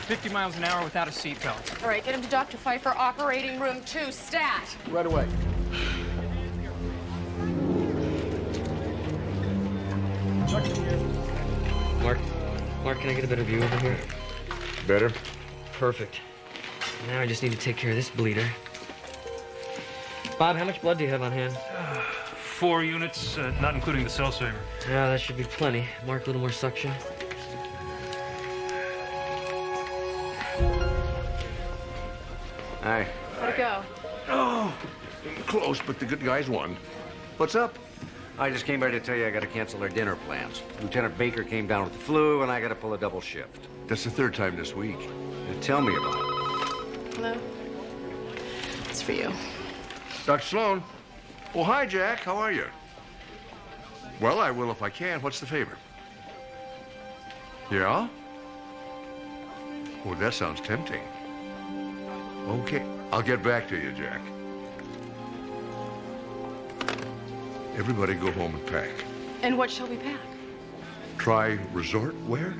50 miles an hour without a seatbelt. All right, get him to Dr. Pfeiffer, operating room 2, stat. Right away. Mark, can I get a better view over here? Better? Perfect. Now I just need to take care of this bleeder. Bob, how much blood do you have on hand? 4 units, not including the cell saver. Yeah, that should be plenty. Mark, a little more suction. Aye. How'd it go? Oh, close, but the good guys won. What's up? I just came by to tell you I got to cancel our dinner plans. Lieutenant Baker came down with the flu, and I got to pull a double shift. That's the third time this week. Now tell me about it. Hello? It's for you. Dr. Sloan. Oh, hi, Jack. How are you? Well, I will if I can. What's the favor? Yeah? Oh, that sounds tempting. Okay. I'll get back to you, Jack. Everybody go home and pack. And what shall we pack? Try resort wear?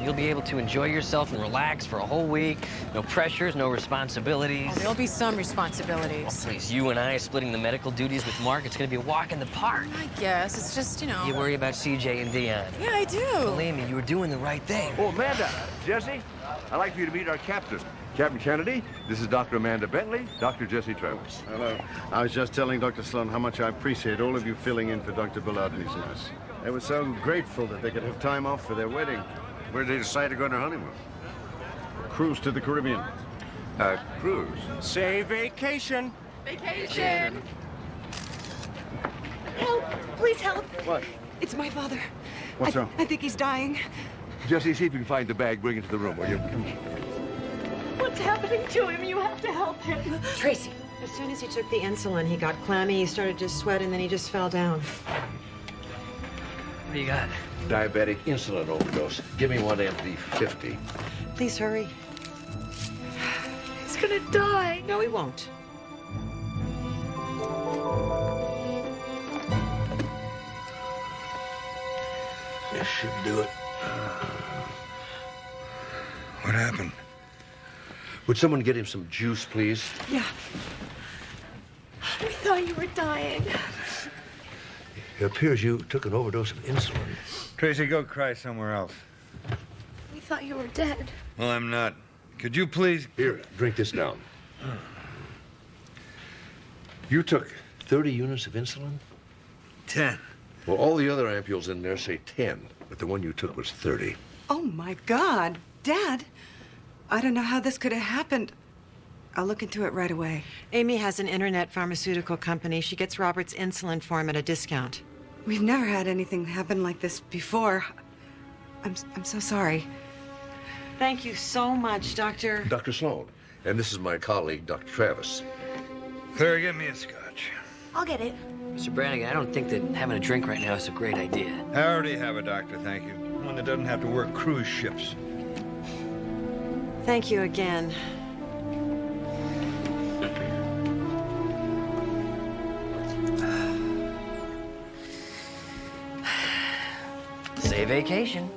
You'll be able to enjoy yourself and relax for a whole week. No pressures, no responsibilities. Oh, there'll be some Oh, responsibilities. please, you and I splitting the medical duties with Mark, it's gonna be a walk in the park. I guess. It's just, you know. You worry about CJ and Dion. Yeah, I do. Believe me, you were doing the right thing. Oh, Amanda, Jesse, I'd like for you to meet our captain. Captain Kennedy, this is Dr. Amanda Bentley, Dr. Jesse Travis. Hello. I was just telling Dr. Sloan how much I appreciate all of you filling in for Dr. Bullard and his nurse. They were so grateful that they could have time off for their wedding. Where did they decide to go on their honeymoon? Cruise to the Caribbean. Cruise. Say vacation. Vacation. Help! Please help! What? It's my father. What's wrong? I think he's dying. Jesse, see if you can find the bag, bring it to the room, will you? What's happening to him? You have to help him. Tracy, as soon as he took the insulin, he got clammy, he started to sweat, and then he just fell down. What do you got? Diabetic insulin overdose. Give me one MD-50. Please hurry. He's gonna die. No, he won't. This should do it. What happened? Would someone get him some juice, please? Yeah. We thought you were dying. It appears you took an overdose of insulin. Tracy, go cry somewhere else. We thought you were dead. Well, I'm not. Could you please... Here, drink this down. You took 30 units of insulin? 10. Well, all the other ampules in there say 10, but the one you took was 30. Oh, my God. Dad, I don't know how this could have happened. I'll look into it right away. Amy has an internet pharmaceutical company. She gets Robert's insulin for him at a discount. We've never had anything happen like this before. I'm so sorry. Thank you so much, Doctor. Dr. Sloan, and this is my colleague, Dr. Travis. Clara, get me a scotch. I'll get it. Mr. Brannigan, I don't think that having a drink right now is a great idea. I already have a doctor, thank you. One that doesn't have to work cruise ships. Thank you again. Say vacation.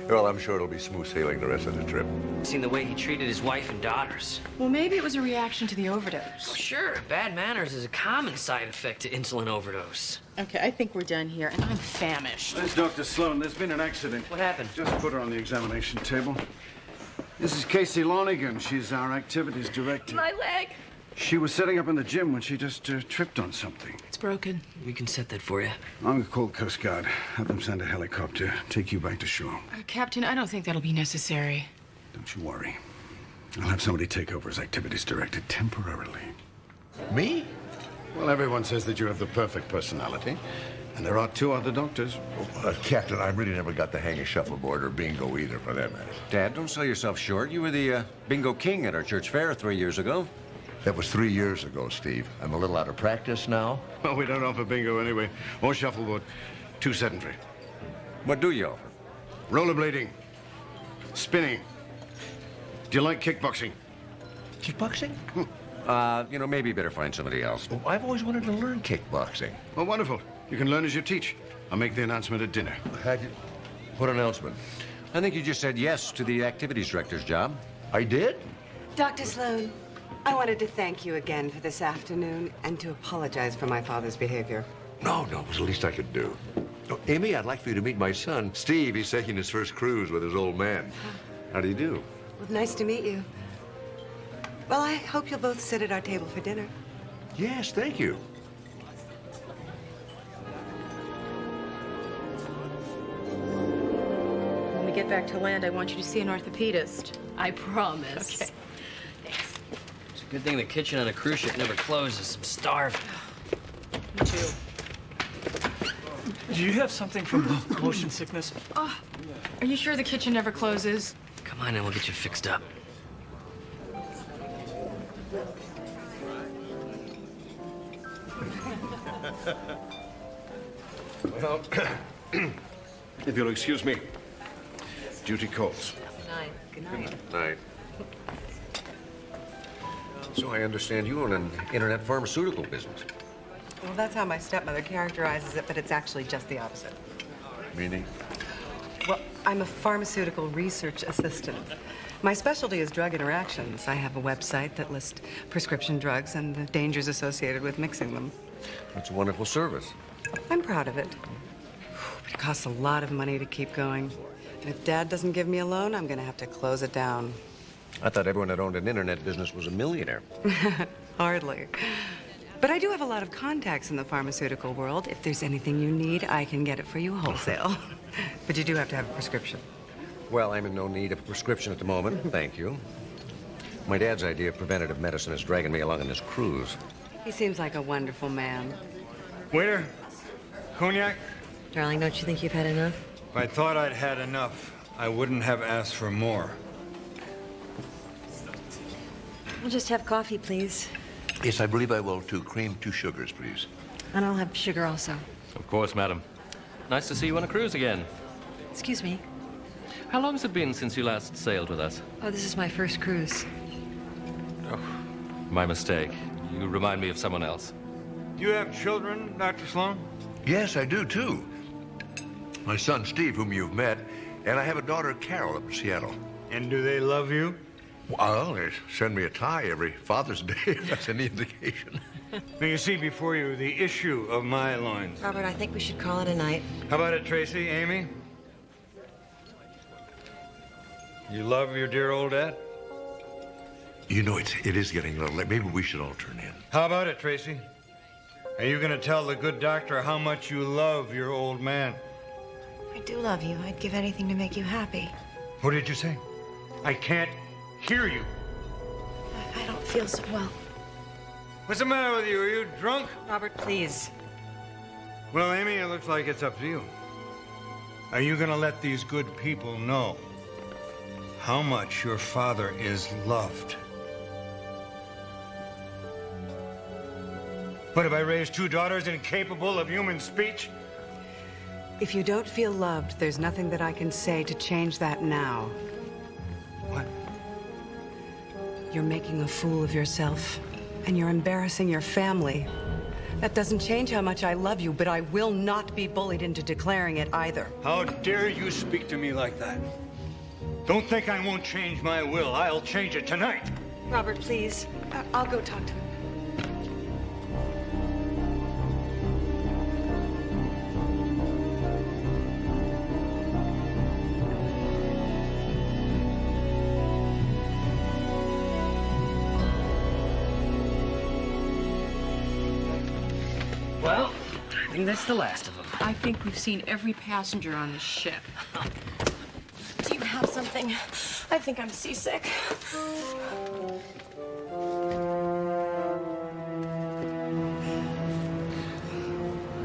Well, I'm sure it'll be smooth sailing the rest of the trip. Seen the way he treated his wife and daughters. Well, maybe it was a reaction to the overdose. Oh, sure, bad manners is a common side effect to insulin overdose. Okay, I think we're done here, and I'm famished. There's Dr. Sloan. There's been an accident. What happened? Just put her on the examination table. This is Casey Lonigan. She's our activities director. My leg. She was setting up in the gym when she just tripped on something. It's broken. We can set that for you. I'm going to call Coast Guard. Have them send a helicopter. Take you back to shore. Captain, I don't think that'll be necessary. Don't you worry. I'll have somebody take over as activities director temporarily. Me? Well, everyone says that you have the perfect personality. And there are 2 other doctors. Captain, I really never got the hang of shuffleboard or bingo either, for that matter. Dad, don't sell yourself short. You were the bingo king at our church fair 3 years ago. That was 3 years ago, Steve. I'm a little out of practice now. Well, we don't offer bingo anyway. Or shuffleboard. Too sedentary. What do you offer? Rollerblading. Spinning. Do you like kickboxing? Kickboxing? Maybe better find somebody else. Oh, I've always wanted to learn kickboxing. Well, wonderful. You can learn as you teach. I'll make the announcement at dinner. What announcement? I think you just said yes to the activities director's job. I did? Dr. Sloan, I wanted to thank you again for this afternoon and to apologize for my father's behavior. No, it was the least I could do. Oh, Amy, I'd like for you to meet my son, Steve. He's taking his first cruise with his old man. How do you do? Well, nice to meet you. Well, I hope you'll both sit at our table for dinner. Yes, thank you. When we get back to land, I want you to see an orthopedist. I promise. Okay. Thanks. It's a good thing the kitchen on a cruise ship never closes. I'm starving. Me too. Do you have something for motion sickness? Oh, are you sure the kitchen never closes? Come on in, we'll get you fixed up. Well, if you'll excuse me, duty calls. Good night. Night. So I understand you own an internet pharmaceutical business. Well, that's how my stepmother characterizes it, but it's actually just the opposite. Meaning? Well, I'm a pharmaceutical research assistant. My specialty is drug interactions. I have a website that lists prescription drugs and the dangers associated with mixing them. It's a wonderful service. I'm proud of it. But it costs a lot of money to keep going. And if Dad doesn't give me a loan, I'm going to have to close it down. I thought everyone that owned an internet business was a millionaire. Hardly. But I do have a lot of contacts in the pharmaceutical world. If there's anything you need, I can get it for you wholesale. But you do have to have a prescription. Well, I'm in no need of a prescription at the moment, thank you. My dad's idea of preventative medicine is dragging me along on this cruise. He seems like a wonderful man. Waiter, cognac? Darling, don't you think you've had enough? If I thought I'd had enough, I wouldn't have asked for more. We'll just have coffee, please. Yes, I believe I will, too. Cream, 2 sugars, please. And I'll have sugar also. Of course, madam. Nice to see you on a cruise again. Excuse me. How long has it been since you last sailed with us? Oh, this is my first cruise. Oh, my mistake. You remind me of someone else. Do you have children, Dr. Sloan? Yes, I do, too. My son, Steve, whom you've met, and I have a daughter, Carol, up in Seattle. And do they love you? Well, they send me a tie every Father's Day, if that's any indication. Now, you see before you the issue of my loins. Robert, I think we should call it a night. How about it, Tracy, Amy? You love your dear old dad? You know, it is getting a little late. Maybe we should all turn in. How about it, Tracy? Are you going to tell the good doctor how much you love your old man? I do love you. I'd give anything to make you happy. What did you say? I can't hear you. I don't feel so well. What's the matter with you? Are you drunk? Robert, please. Well, Amy, it looks like it's up to you. Are you going to let these good people know how much your father is loved? What, have I raised 2 daughters incapable of human speech? If you don't feel loved, there's nothing that I can say to change that now. What? You're making a fool of yourself, and you're embarrassing your family. That doesn't change how much I love you, but I will not be bullied into declaring it either. How dare you speak to me like that? Don't think I won't change my will. I'll change it tonight. Robert, please. I'll go talk to him. Well, I think that's the last of them. I think we've seen every passenger on the ship. Do you have something? I think I'm seasick.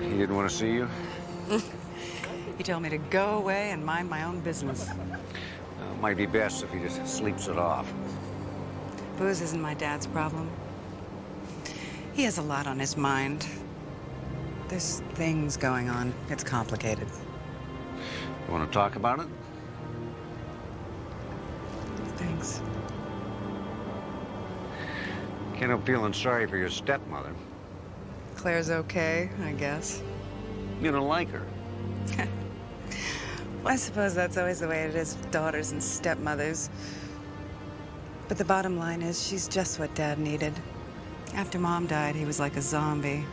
He didn't want to see you? He told me to go away and mind my own business. Might be best if he just sleeps it off. Booze isn't my dad's problem. He has a lot on his mind. There's things going on. It's complicated. You want to talk about it? Thanks. Can't help feeling sorry for your stepmother. Claire's okay, I guess. You don't like her. Well, I suppose that's always the way it is with daughters and stepmothers. But the bottom line is, she's just what Dad needed. After Mom died, he was like a zombie.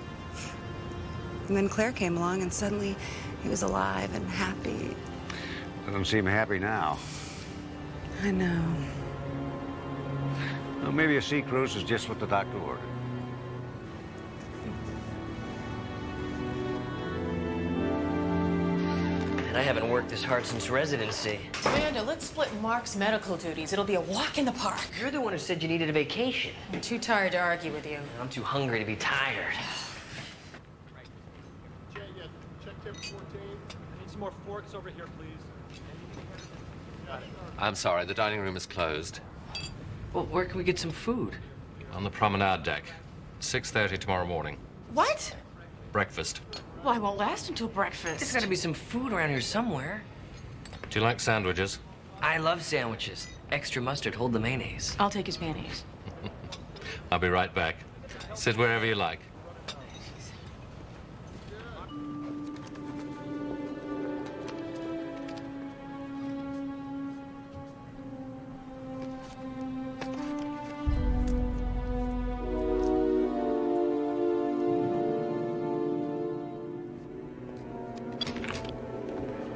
And then Claire came along, and suddenly he was alive and happy. Doesn't seem happy now. I know. Well, maybe a sea cruise is just what the doctor ordered. And I haven't worked this hard since residency. Amanda, let's split Mark's medical duties. It'll be a walk in the park. You're the one who said you needed a vacation. I'm too tired to argue with you. I'm too hungry to be tired. Check tip 14. Need some more forks over here, please. I'm sorry, the dining room is closed. Well, where can we get some food? On the promenade deck. 6:30 tomorrow morning. What? Breakfast. Well, I won't last until breakfast. There's got to be some food around here somewhere. Do you like sandwiches? I love sandwiches. Extra mustard, hold the mayonnaise. I'll take his mayonnaise. I'll be right back. Sit wherever you like.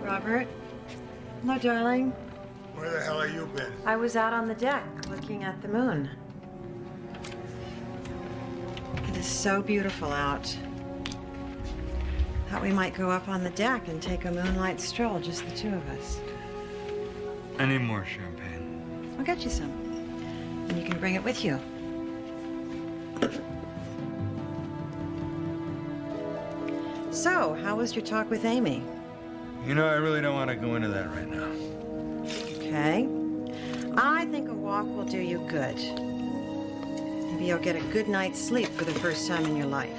Robert? Hello, darling. Where the hell have you been? I was out on the deck looking at the moon. It is so beautiful out. Thought we might go up on the deck and take a moonlight stroll, just the two of us. I need more champagne. I'll get you some. And you can bring it with you. So, how was your talk with Amy? You know, I really don't want to go into that right now. Okay. I think a walk will do you good. Maybe you'll get a good night's sleep for the first time in your life.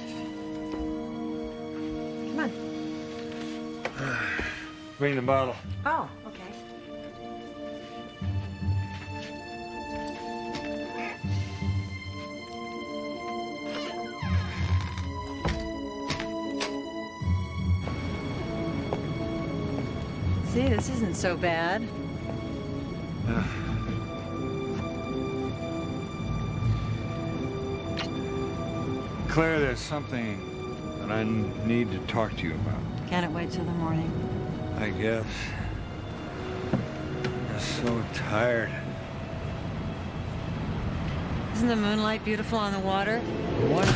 Come on. Bring the bottle. Oh, okay. See, this isn't so bad. Claire, there's something that I need to talk to you about. Can it wait till the morning? I guess. I'm so tired. Isn't the moonlight beautiful on the water? What?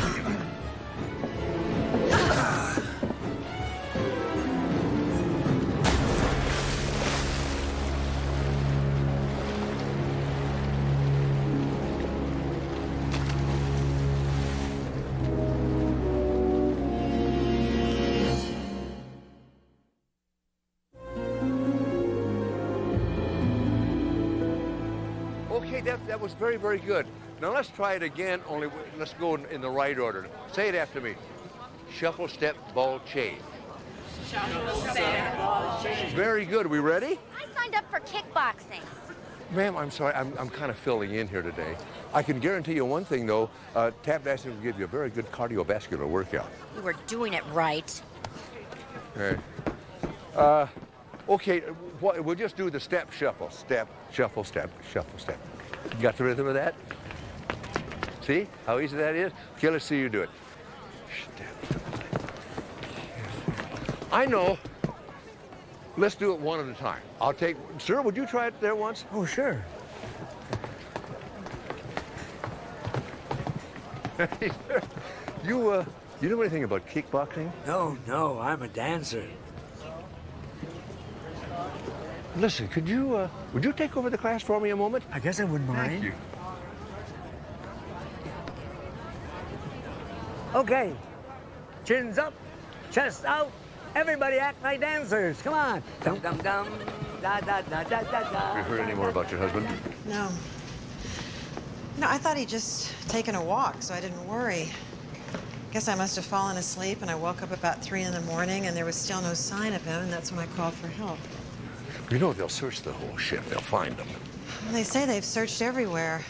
Okay, that was very, very good. Now let's try it again, only let's go in the right order. Say it after me. Shuffle, step, ball, change. Shuffle, step, ball, change. Very good. We ready? I signed up for kickboxing. Ma'am, I'm sorry. I'm kind of filling in here today. I can guarantee you one thing, though. Tap dancing will give you a very good cardiovascular workout. You were doing it right. Okay. Okay, we'll just do the step, shuffle, step, shuffle, step, shuffle, step. You got the rhythm of that? See how easy that is? Okay, let's see you do it. Step. I know. Let's do it one at a time. I'll take, sir, would you try it there once? Oh, sure. You know anything about kickboxing? No, I'm a dancer. Listen, would you take over the class for me a moment? I guess I wouldn't mind. Thank you. Okay. Chins up, chest out. Everybody act like dancers. Come on. Dum dum dum. Da da da da da da. Have you heard any more about your husband? No. No, I thought he'd just taken a walk, so I didn't worry. Guess I must have fallen asleep, and I woke up about 3 in the morning, and there was still no sign of him, and that's when I called for help. You know they'll search the whole ship. They'll find them. Well, they say they've searched everywhere.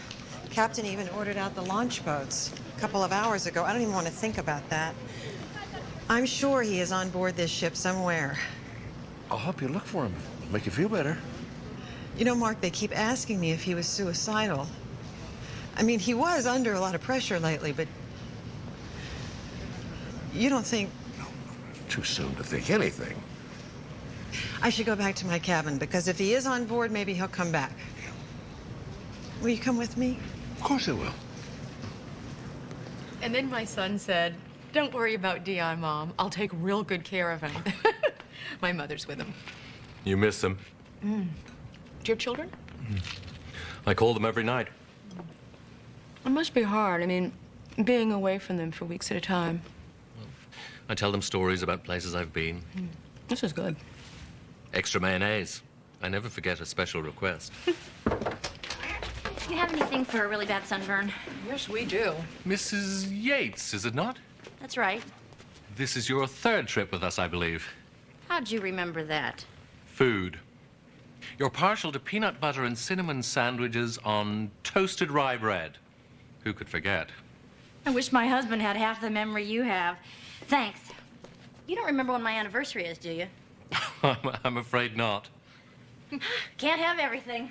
Captain even ordered out the launch boats a couple of hours ago. I don't even want to think about that. I'm sure he is on board this ship somewhere. I'll help you look for him. Make you feel better. You know, Mark, they keep asking me if he was suicidal. I mean, he was under a lot of pressure lately, but you don't think... Too soon to think anything. I should go back to my cabin, because if he is on board, maybe he'll come back. Will you come with me? Of course I will. And then my son said, "Don't worry about Dion, Mom. I'll take real good care of him." My mother's with him. You miss them? Do you have children? I call them every night. It must be hard. I mean, being away from them for weeks at a time. I tell them stories about places I've been. This is good. Extra mayonnaise. I never forget a special request. Do you have anything for a really bad sunburn? Yes, we do. Mrs. Yates, is it not? That's right. This is your third trip with us, I believe. How'd you remember that? Food. You're partial to peanut butter and cinnamon sandwiches on toasted rye bread. Who could forget? I wish my husband had half the memory you have. Thanks. You don't remember when my anniversary is, do you? I'm afraid not. Can't have everything.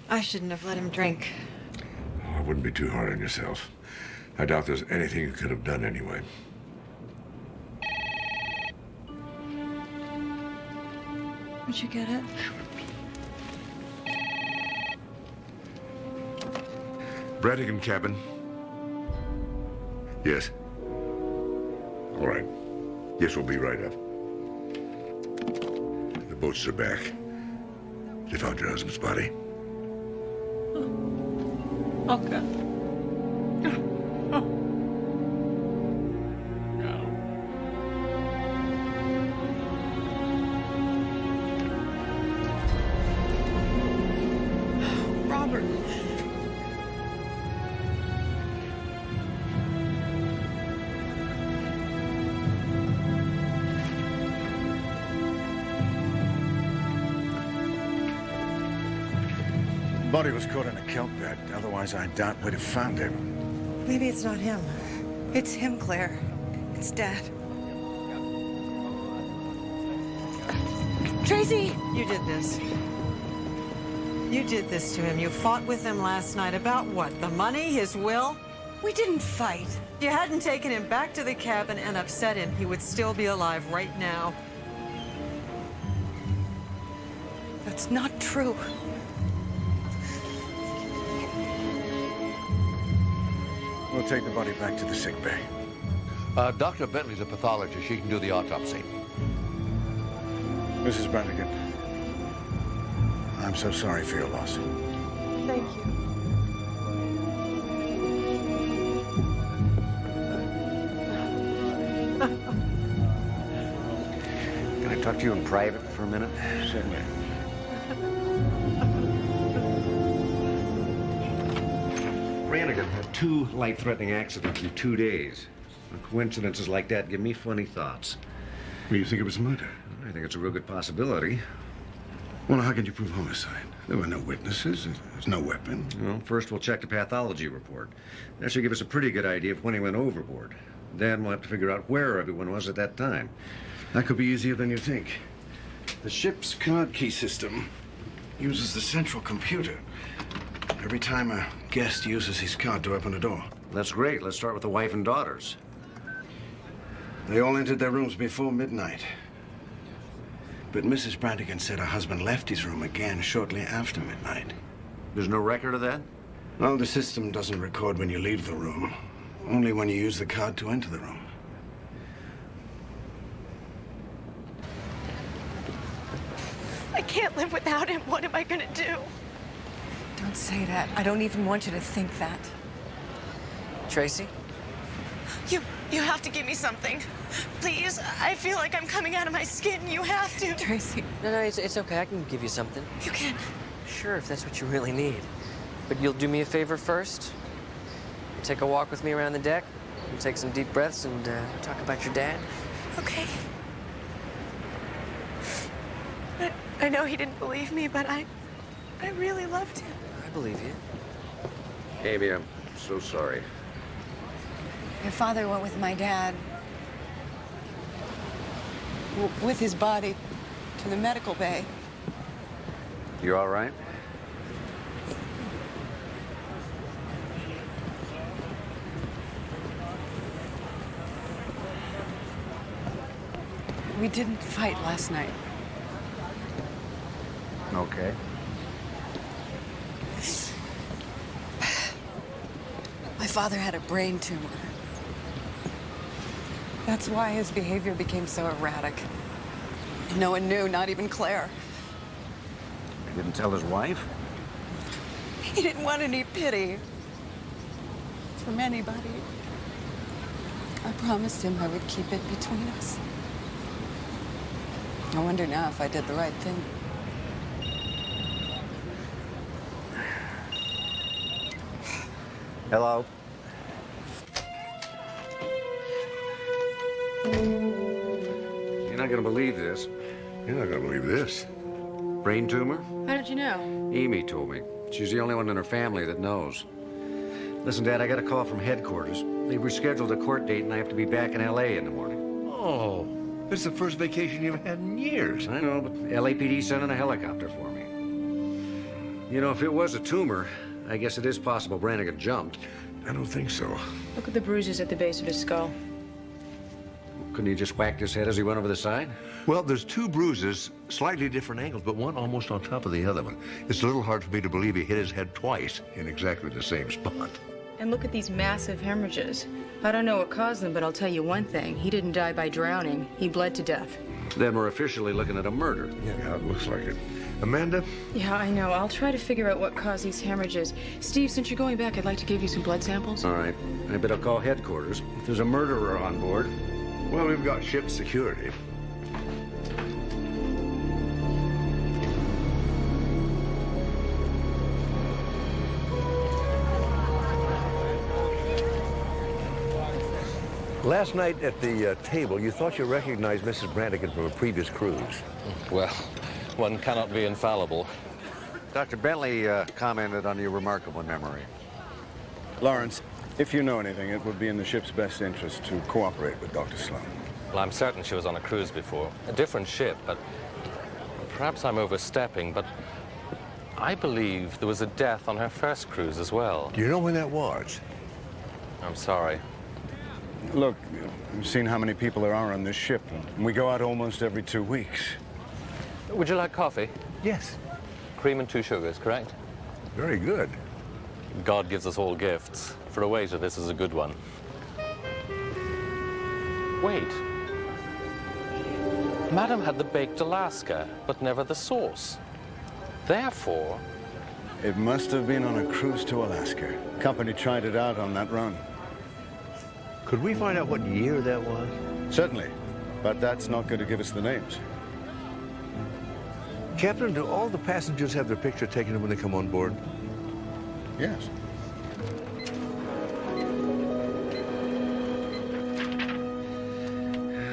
I shouldn't have let him drink. I wouldn't be too hard on yourself. I doubt there's anything you could have done anyway. Would you get it? Brannigan cabin. Yes. All right. Yes, we'll be right up. The boats are back. They found your husband's body. Okay. Robert. Body was caught in a kelp bed. Otherwise, I doubt we'd have found him. Maybe it's not him. It's him, Claire. It's Dad. Tracy! You did this. You did this to him. You fought with him last night about what? The money? His will? We didn't fight. If you hadn't taken him back to the cabin and upset him, he would still be alive right now. That's not true. We'll take the body back to the sick bay. Dr. Bentley's a pathologist. She can do the autopsy. Mrs. Brannigan, I'm so sorry for your loss. Thank you. Can I talk to you in private for a minute? Certainly. Brannigan had 2 life-threatening accidents in 2 days. Coincidences like that give me funny thoughts. Well, you think it was murder? I think it's a real good possibility. Well, how can you prove homicide? There were no witnesses. There's no weapon. Well, first we'll check the pathology report. That should give us a pretty good idea of when he went overboard. Then we'll have to figure out where everyone was at that time. That could be easier than you think. The ship's card key system uses the central computer. Every time a guest uses his card to open a door. That's great. Let's start with the wife and daughters. They all entered their rooms before midnight. But Mrs. Brannigan said her husband left his room again shortly after midnight. There's no record of that? Well, the system doesn't record when you leave the room. Only when you use the card to enter the room. I can't live without him. What am I gonna do? Don't say that. I don't even want you to think that. Tracy? You have to give me something. Please, I feel like I'm coming out of my skin. You have to. Tracy. No, it's okay. I can give you something. You can. Sure, if that's what you really need. But you'll do me a favor first? Take a walk with me around the deck. We'll take some deep breaths and talk about your dad. Okay. I know he didn't believe me, but I really loved him. I believe you. Amy, I'm so sorry. Your father went with my dad, with his body, to the medical bay. You all right? We didn't fight last night. Okay. My father had a brain tumor. That's why his behavior became so erratic. No one knew, not even Claire. He didn't tell his wife? He didn't want any pity from anybody. I promised him I would keep it between us. I wonder now if I did the right thing. Hello? You're not gonna believe this. You're not gonna believe this. Brain tumor? How did you know? Amy told me. She's the only one in her family that knows. Listen, Dad, I got a call from headquarters. They've rescheduled a court date and I have to be back in L.A. in the morning. Oh, this is the first vacation you've had in years. I know, but LAPD sent in a helicopter for me. You know, if it was a tumor, I guess it is possible Brannigan jumped. I don't think so. Look at the bruises at the base of his skull. Couldn't he just whacked his head as he went over the side? Well, there's two bruises, slightly different angles, but one almost on top of the other one. It's a little hard for me to believe he hit his head twice in exactly the same spot. And look at these massive hemorrhages. I don't know what caused them, but I'll tell you one thing. He didn't die by drowning. He bled to death. Then we're officially looking at a murder. Yeah, it looks like it. Amanda? Yeah, I know. I'll try to figure out what caused these hemorrhages. Steve, since you're going back, I'd like to give you some blood samples. All right. I bet I'll call headquarters. If there's a murderer on board. Well, we've got ship security. Last night at the table, you thought you recognized Mrs. Brannigan from a previous cruise. Well, one cannot be infallible. Dr. Bentley commented on your remarkable memory. Lawrence, if you know anything, it would be in the ship's best interest to cooperate with Dr. Sloan. Well, I'm certain she was on a cruise before. A different ship, but perhaps I'm overstepping, but I believe there was a death on her first cruise as well. Do you know when that was? I'm sorry. Look, you've seen how many people there are on this ship. And we go out almost every 2 weeks. Would you like coffee? Yes. Cream and 2 sugars, correct? Very good. God gives us all gifts. For a waiter, this is a good one. Wait. Madam had the baked Alaska, but never the sauce. Therefore... It must have been on a cruise to Alaska. Company tried it out on that run. Could we find out what year that was? Certainly, but that's not going to give us the names. Captain, do all the passengers have their picture taken when they come on board? Yes.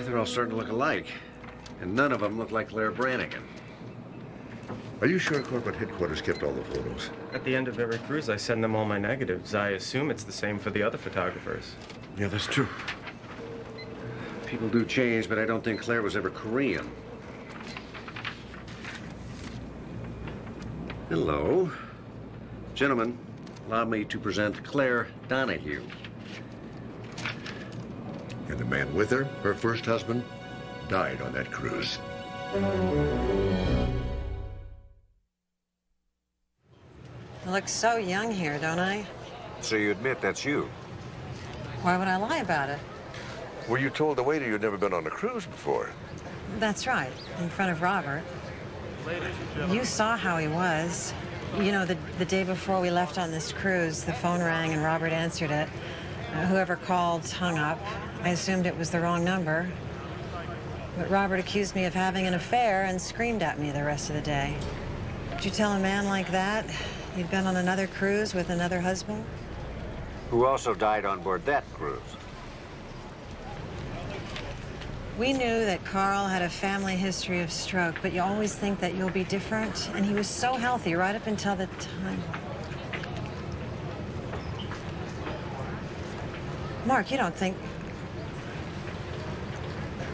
They're all starting to look alike. And none of them look like Claire Brannigan. Are you sure corporate headquarters kept all the photos? At the end of every cruise, I send them all my negatives. I assume it's the same for the other photographers. Yeah, that's true. People do change, but I don't think Claire was ever Korean. Hello. Gentlemen, allow me to present Claire Donahue. And the man with her, her first husband, died on that cruise. I look so young here, don't I? So you admit that's you? Why would I lie about it? Were you told the waiter you'd never been on a cruise before? That's right, in front of Robert. You saw how he was. You know, the day before we left on this cruise, the phone rang and Robert answered it. Whoever called hung up. I assumed it was the wrong number. But Robert accused me of having an affair and screamed at me the rest of the day. Would you tell a man like that you'd been on another cruise with another husband? Who also died on board that cruise. We knew that Carl had a family history of stroke, but you always think that you'll be different. And he was so healthy right up until the time. Mark, you don't think...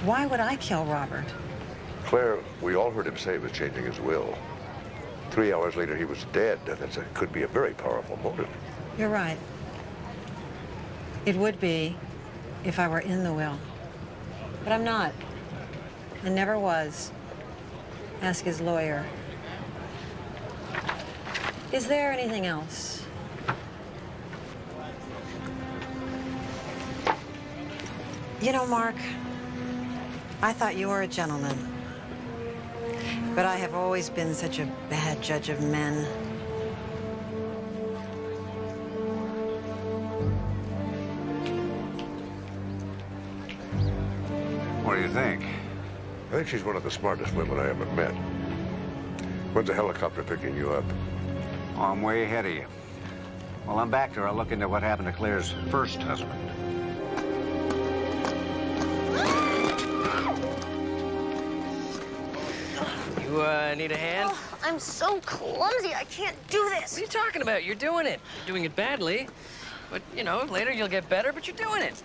Why would I kill Robert? Claire, we all heard him say he was changing his will. 3 hours later, he was dead. Could be a very powerful motive. You're right. It would be if I were in the will. But I'm not. And never was. Ask his lawyer. Is there anything else? You know, Mark, I thought you were a gentleman. But I have always been such a bad judge of men. What do you think? I think she's one of the smartest women I ever met. When's the helicopter picking you up? Oh, I'm way ahead of you. Well, I'm back there. I'll look into what happened to Claire's first husband. You, need a hand? Oh, I'm so clumsy. I can't do this. What are you talking about? You're doing it. You're doing it badly. But, you know, later you'll get better, but you're doing it.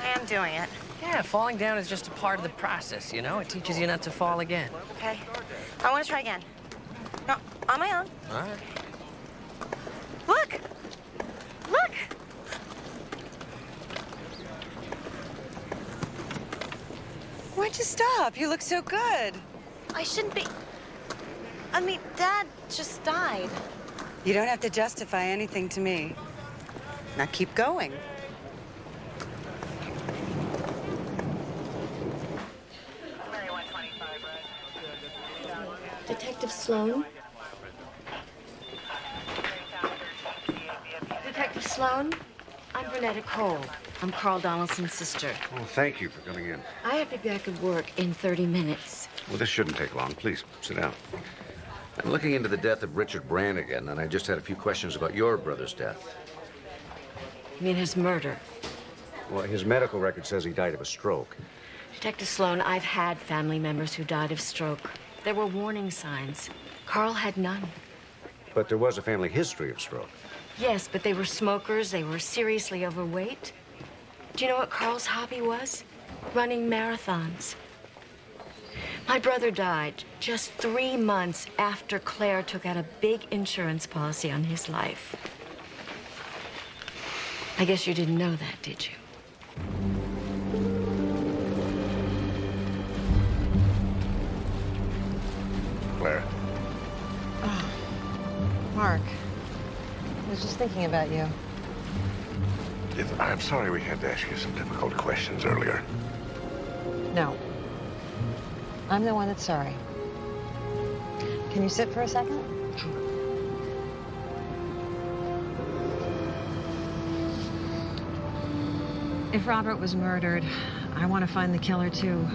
I am doing it. Yeah, falling down is just a part of the process, you know? It teaches you not to fall again. Okay. I want to try again. No, on my own. All right. Look! Look! Why'd you stop? You look so good. I shouldn't be... I mean, Dad just died. You don't have to justify anything to me. Now keep going. Detective Sloan? Detective Sloan? I'm Renetta Cole. I'm Carl Donaldson's sister. Oh, thank you for coming in. I have to be back at work in 30 minutes. Well, this shouldn't take long. Please, sit down. I'm looking into the death of Richard Brannigan, and I just had a few questions about your brother's death. You mean his murder? Well, his medical record says he died of a stroke. Detective Sloan, I've had family members who died of stroke. There were warning signs. Carl had none. But there was a family history of stroke. Yes, but they were smokers. They were seriously overweight. Do you know what Carl's hobby was? Running marathons. My brother died just 3 months after Claire took out a big insurance policy on his life. I guess you didn't know that, did you? Claire. Oh, Mark, I was just thinking about you. I'm sorry we had to ask you some difficult questions earlier. No. I'm the one that's sorry. Can you sit for a second? Sure. If Robert was murdered, I want to find the killer, too.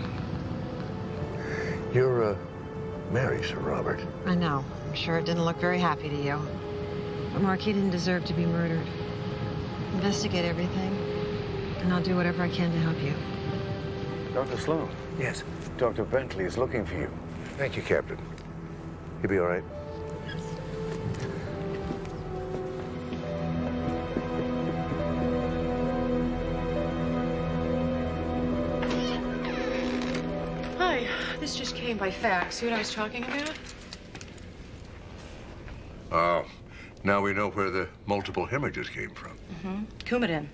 You're, married, Sir Robert. I know. I'm sure it didn't look very happy to you. But, Mark, he didn't deserve to be murdered. Investigate everything, and I'll do whatever I can to help you. Dr. Sloan. Yes? Dr. Bentley is looking for you. Thank you, Captain. You'll be all right. Hi, this just came by fax. See what I was talking about? Oh, now we know where the multiple hemorrhages came from. Coumadin.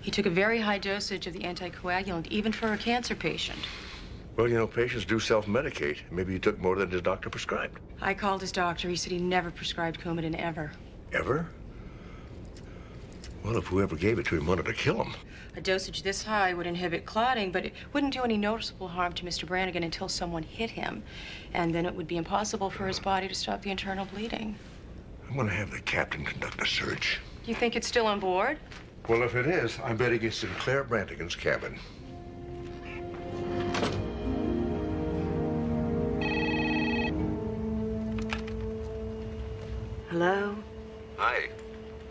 He took a very high dosage of the anticoagulant, even for a cancer patient. Well, you know, patients do self-medicate. Maybe he took more than his doctor prescribed. I called his doctor. He said he never prescribed Coumadin ever. Ever? Well, if whoever gave it to him wanted to kill him. A dosage this high would inhibit clotting, but it wouldn't do any noticeable harm to Mr. Brannigan until someone hit him. And then it would be impossible for his body to stop the internal bleeding. I'm going to have the captain conduct a search. Do you think it's still on board? Well, if it is, I'm betting it's in Claire Brannigan's cabin. Hello? Hi. I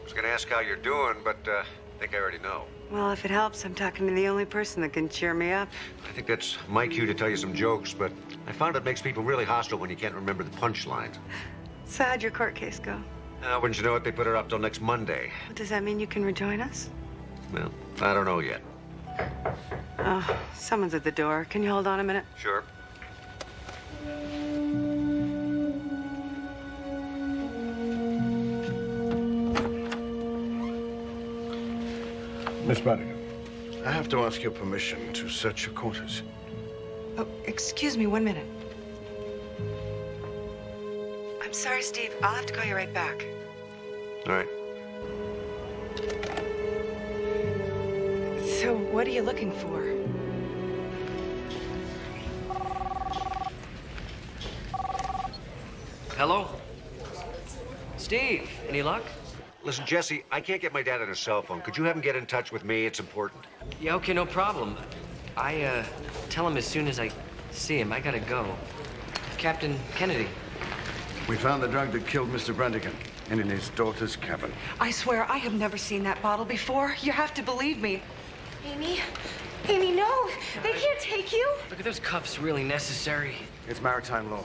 was going to ask how you're doing, but I think I already know. Well, if it helps, I'm talking to the only person that can cheer me up. I think that's my cue to tell you some jokes, but I found it makes people really hostile when you can't remember the punchlines. So how'd your court case go? Wouldn't you know it, they put it up till next Monday. Does that mean you can rejoin us? Well, I don't know yet. Oh, someone's at the door. Can you hold on a minute? Sure. Miss Brannigan, I have to ask your permission to search your quarters. Oh, excuse me, 1 minute. I'm sorry, Steve. I'll have to call you right back. All right. So, what are you looking for? Hello? Steve, any luck? Listen, Jesse, I can't get my dad on his cell phone. Could you have him get in touch with me? It's important. Yeah, okay, no problem. I, tell him as soon as I see him. I gotta go. Captain Kennedy. We found the drug that killed Mr. Brannigan in his daughter's cabin. I swear, I have never seen that bottle before. You have to believe me. Amy? Amy, no! They can't take you! Look, are those cuffs really necessary? It's maritime law.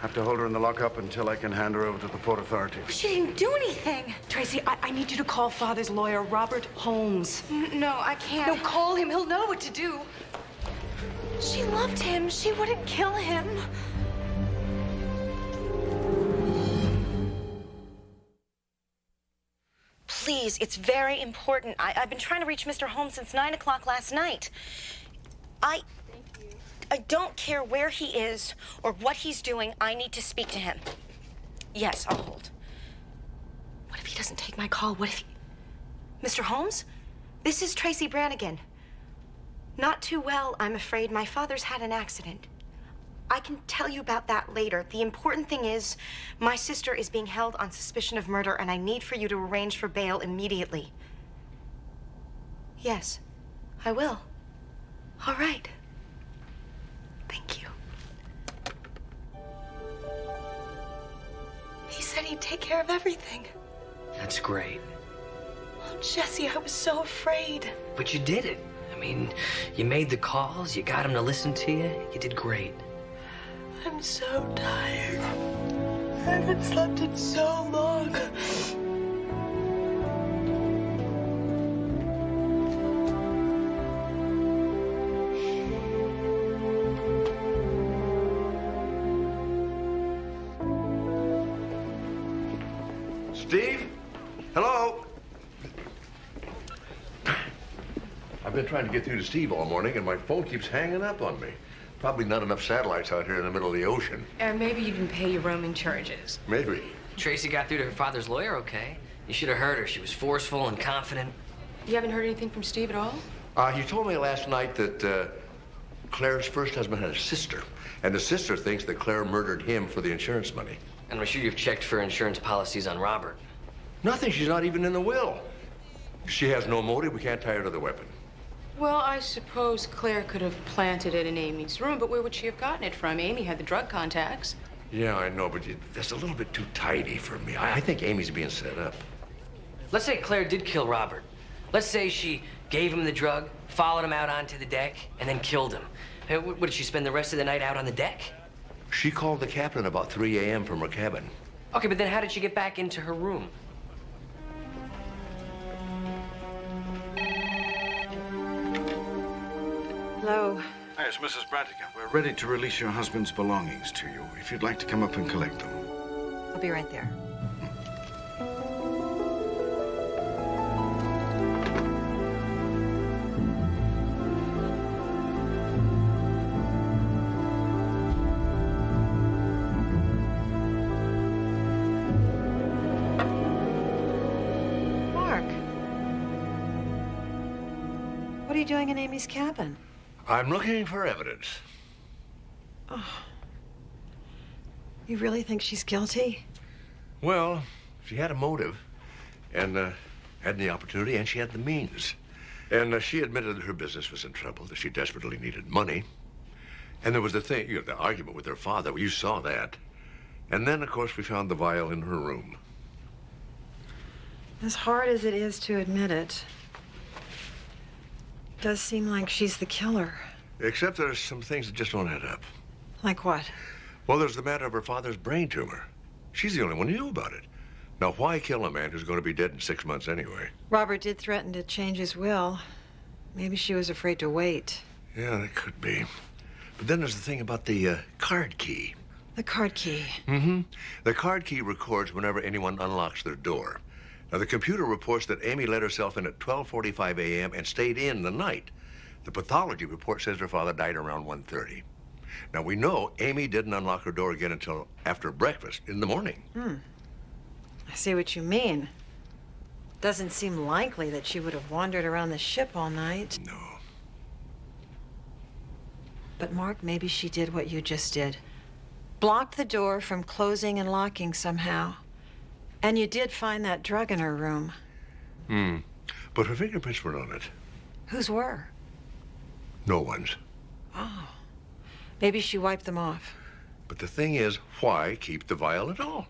Have to hold her in the lockup until I can hand her over to the Port Authority. She didn't do anything. Tracy, I need you to call Father's lawyer, Robert Holmes. No, I can't. No, call him. He'll know what to do. She loved him. She wouldn't kill him. Please, it's very important. I've been trying to reach Mr. Holmes since 9 o'clock last night. I don't care where he is or what he's doing. I need to speak to him. Yes, I'll hold. What if he doesn't take my call? What if he... Mr. Holmes? This is Tracy Brannigan. Not too well, I'm afraid. My father's had an accident. I can tell you about that later. The important thing is, my sister is being held on suspicion of murder, and I need for you to arrange for bail immediately. Yes, I will. All right. Thank you. He said he'd take care of everything. That's great. Oh, Jesse, I was so afraid. But you did it. I mean, you made the calls, you got him to listen to you. You did great. I'm so tired. I haven't slept in so long. Steve? Hello? I've been trying to get through to Steve all morning, and my phone keeps hanging up on me. Probably not enough satellites out here in the middle of the ocean. Or maybe you didn't pay your roaming charges. Maybe. Tracy got through to her father's lawyer okay. You should have heard her. She was forceful and confident. You haven't heard anything from Steve at all? He told me last night that Claire's first husband had a sister, and the sister thinks that Claire murdered him for the insurance money. And I'm sure you've checked for insurance policies on Robert. Nothing. She's not even in the will. She has no motive. We can't tie her to the weapon. Well, I suppose Claire could have planted it in Amy's room, but where would she have gotten it from? Amy had the drug contacts. Yeah, I know, but that's a little bit too tidy for me. I think Amy's being set up. Let's say Claire did kill Robert. Let's say she gave him the drug, followed him out onto the deck, and then killed him. What, did she spend the rest of the night out on the deck? She called the captain about 3 a.m. from her cabin. Okay, but then how did she get back into her room? Hello. Hi, it's Mrs. Brannigan. We're ready to release your husband's belongings to you, if you'd like to come up and collect them. I'll be right there. Mark. What are you doing in Amy's cabin? I'm looking for evidence. Oh. You really think she's guilty? Well, she had a motive, and had the opportunity, and she had the means. And she admitted that her business was in trouble, that she desperately needed money. And there was the thing, the argument with her father. Well, you saw that. And then, of course, we found the vial in her room. As hard as it is to admit it, does seem like she's the killer. Except there's some things that just don't add up. Like what? Well, there's the matter of her father's brain tumor. She's the only one who knew about it. Now, why kill a man who's going to be dead in 6 months anyway? Robert did threaten to change his will. Maybe she was afraid to wait. Yeah, that could be. But then there's the thing about the card key. The card key. Mm-hmm. The card key records whenever anyone unlocks their door. Now, the computer reports that Amy let herself in at 12:45 a.m. and stayed in the night. The pathology report says her father died around 1:30. Now, we know Amy didn't unlock her door again until after breakfast in the morning. I see what you mean. Doesn't seem likely that she would have wandered around the ship all night. No. But, Mark, maybe she did what you just did. Blocked the door from closing and locking somehow. And you did find that drug in her room. But her fingerprints were on it. Whose were? No one's. Oh. Maybe she wiped them off. But the thing is, why keep the vial at all?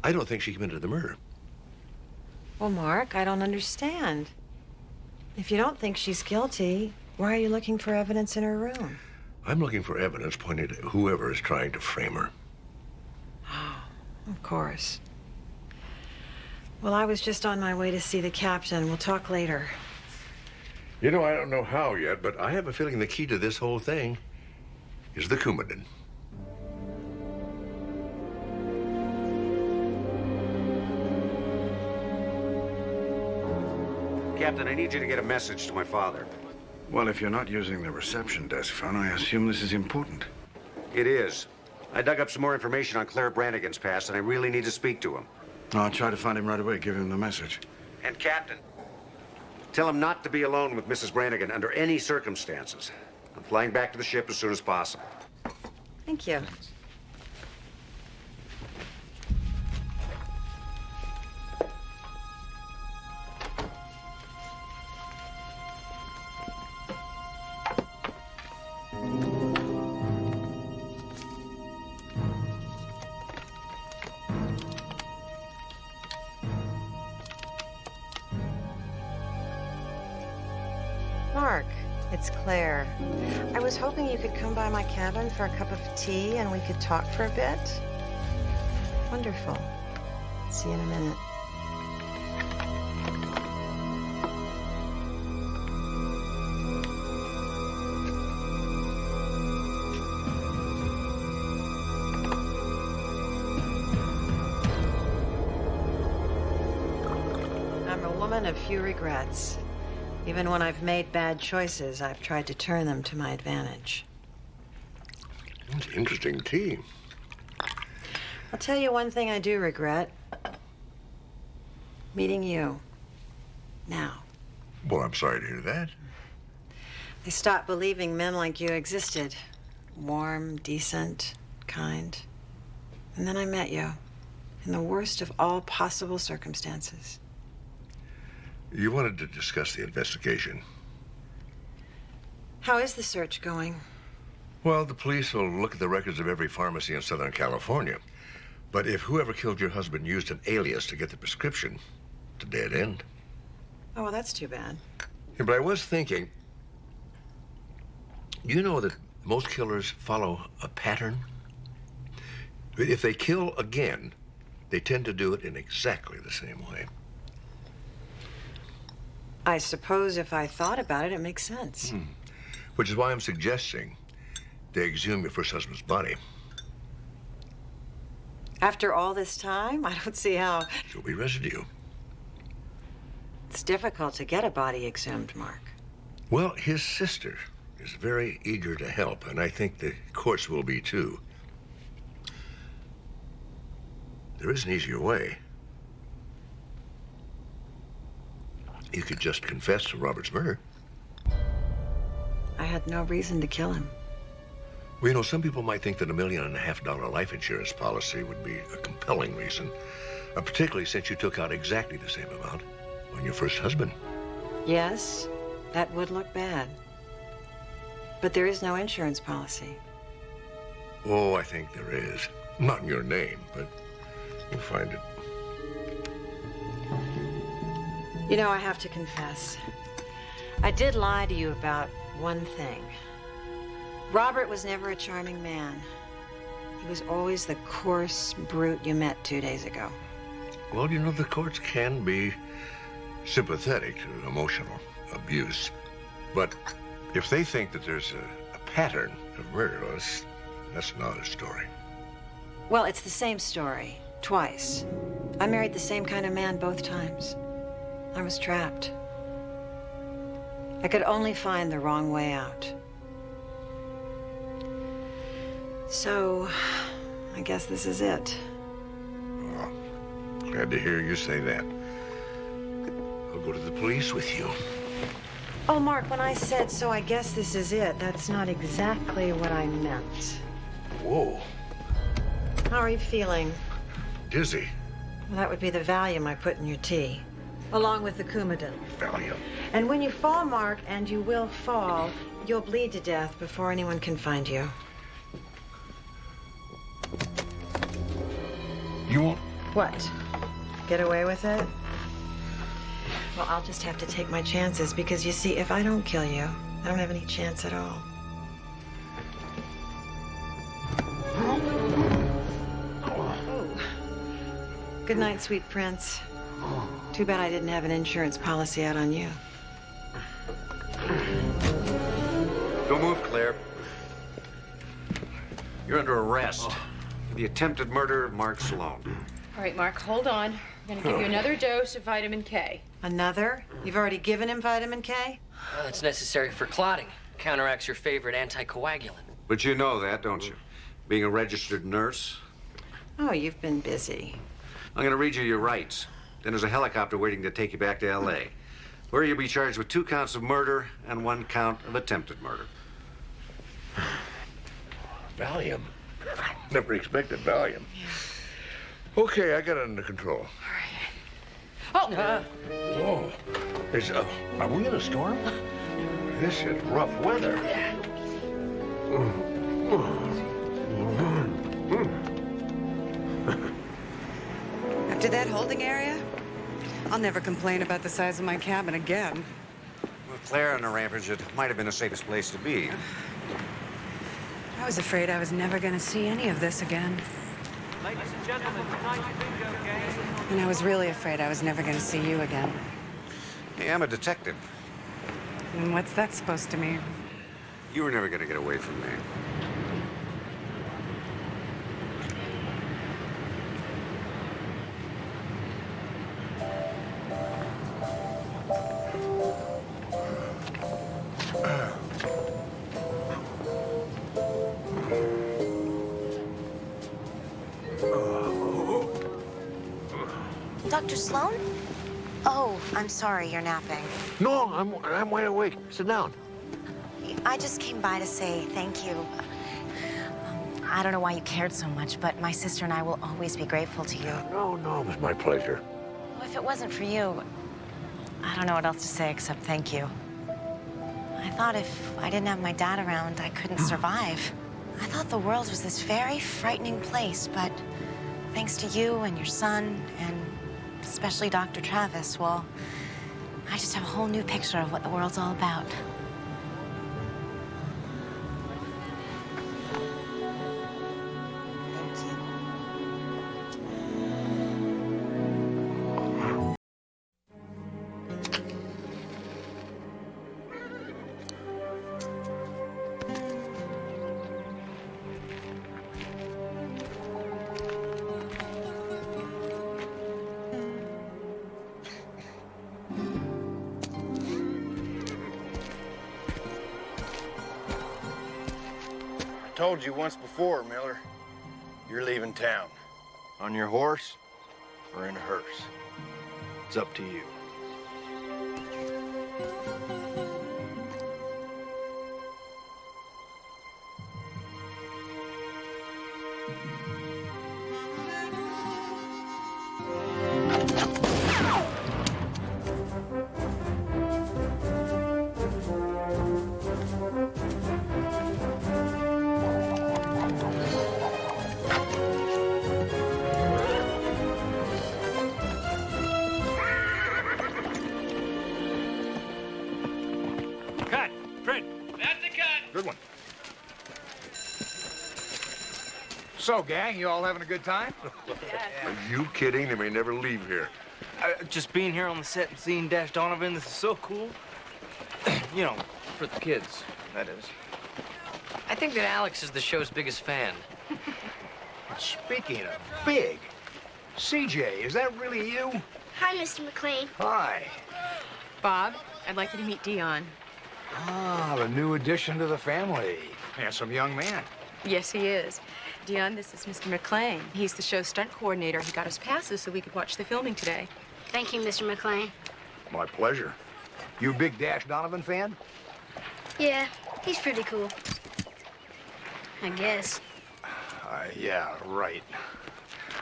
I don't think she committed the murder. Well, Mark, I don't understand. If you don't think she's guilty, why are you looking for evidence in her room? I'm looking for evidence pointing to whoever is trying to frame her. Oh, of course. Well, I was just on my way to see the captain. We'll talk later. You know, I don't know how yet, but I have a feeling the key to this whole thing is the Coumadin. Captain, I need you to get a message to my father. Well, if you're not using the reception desk phone, I assume this is important. It is. I dug up some more information on Claire Brannigan's past, and I really need to speak to him. I'll try to find him right away. Give him the message. And Captain, tell him not to be alone with Mrs. Brannigan under any circumstances. I'm flying back to the ship as soon as possible. Thank you. Mark, it's Claire. I was hoping you could come by my cabin for a cup of tea and we could talk for a bit. Wonderful. See you in a minute. I'm a woman of few regrets. Even when I've made bad choices, I've tried to turn them to my advantage. That's interesting tea. I'll tell you one thing I do regret. Meeting you. Now. Well, I'm sorry to hear that. I stopped believing men like you existed. Warm, decent, kind. And then I met you. In the worst of all possible circumstances. You wanted to discuss the investigation. How is the search going? Well, the police will look at the records of every pharmacy in Southern California. But if whoever killed your husband used an alias to get the prescription, it's a dead end. Oh, well, that's too bad. Yeah, but I was thinking, you know that most killers follow a pattern? If they kill again, they tend to do it in exactly the same way. I suppose if I thought about it, it makes sense. Which is why I'm suggesting they exhume your first husband's body. After all this time, I don't see how. There'll be residue. It's difficult to get a body exhumed, Mark. Well, his sister is very eager to help, and I think the courts will be too. There is an easier way. You could just confess to Robert's murder. I had no reason to kill him. Well, you know, some people might think that $1.5 million life insurance policy would be a compelling reason, particularly since you took out exactly the same amount on your first husband. Yes, that would look bad. But there is no insurance policy. Oh, I think there is. Not in your name, but you'll find it. You know, I have to confess, I did lie to you about one thing. Robert was never a charming man. He was always the coarse brute you met 2 days ago. Well, you know, the courts can be sympathetic to emotional abuse. But if they think that there's a pattern of murder, well, that's another story. Well, it's the same story, twice. I married the same kind of man both times. I was trapped. I could only find the wrong way out. So, I guess this is it. Oh, glad to hear you say that. I'll go to the police with you. Oh, Mark, when I said, so I guess this is it, that's not exactly what I meant. Whoa. How are you feeling? Dizzy. Well, that would be the Valium I put in your tea, along with the Coumadin. Valium. And when you fall, Mark, and you will fall, you'll bleed to death before anyone can find you. You won't? What? Get away with it? Well, I'll just have to take my chances because, you see, if I don't kill you, I don't have any chance at all. Oh. Good night, sweet prince. Too bad I didn't have an insurance policy out on you. Don't move, Claire. You're under arrest for the attempted murder of Mark Sloan. All right, Mark, hold on. We're going to give you another dose of vitamin K. Another? You've already given him vitamin K? Well, it's necessary for clotting. Counteracts your favorite anticoagulant. But you know that, don't you? Being a registered nurse. Oh, you've been busy. I'm going to read you your rights. Then there's a helicopter waiting to take you back to L.A., where you'll be charged with 2 counts of murder and 1 count of attempted murder. Valium. Never expected Valium. Okay, I got it under control. Oh! Whoa. Are we in a storm? This is rough weather. After that holding area, I'll never complain about the size of my cabin again. With Claire on the rampage, it might have been the safest place to be. I was afraid I was never going to see any of this again. Ladies and gentlemen, tonight's bingo game. And I was really afraid I was never going to see you again. Hey, I'm a detective. And what's that supposed to mean? You were never going to get away from me. Dr. Sloan? Oh, I'm sorry, you're napping. No, I'm wide awake. Sit down. I just came by to say thank you. I don't know why you cared so much, but my sister and I will always be grateful to you. No, it was my pleasure. Well, if it wasn't for you, I don't know what else to say except thank you. I thought if I didn't have my dad around, I couldn't survive. I thought the world was this very frightening place, but thanks to you and your son, and especially Dr. Travis, well, I just have a whole new picture of what the world's all about. I told you once before, Miller. You're leaving town. On your horse or in a hearse. It's up to you. So, gang, you all having a good time? Are you kidding? They may never leave here. Just being here on the set and seeing Dash Donovan, this is so cool. You know, for the kids, that is. I think that Alex is the show's biggest fan. Speaking of big, CJ, is that really you? Hi, Mr. McLean. Hi. Bob, I'd like you to meet Dion. Ah, the new addition to the family. Handsome young man. Yes, he is. Dion, this is Mr. McLean. He's the show's stunt coordinator. He got us passes so we could watch the filming today. Thank you, Mr. McLean. My pleasure. You a big Dash Donovan fan? Yeah, he's pretty cool. I guess. Yeah, right.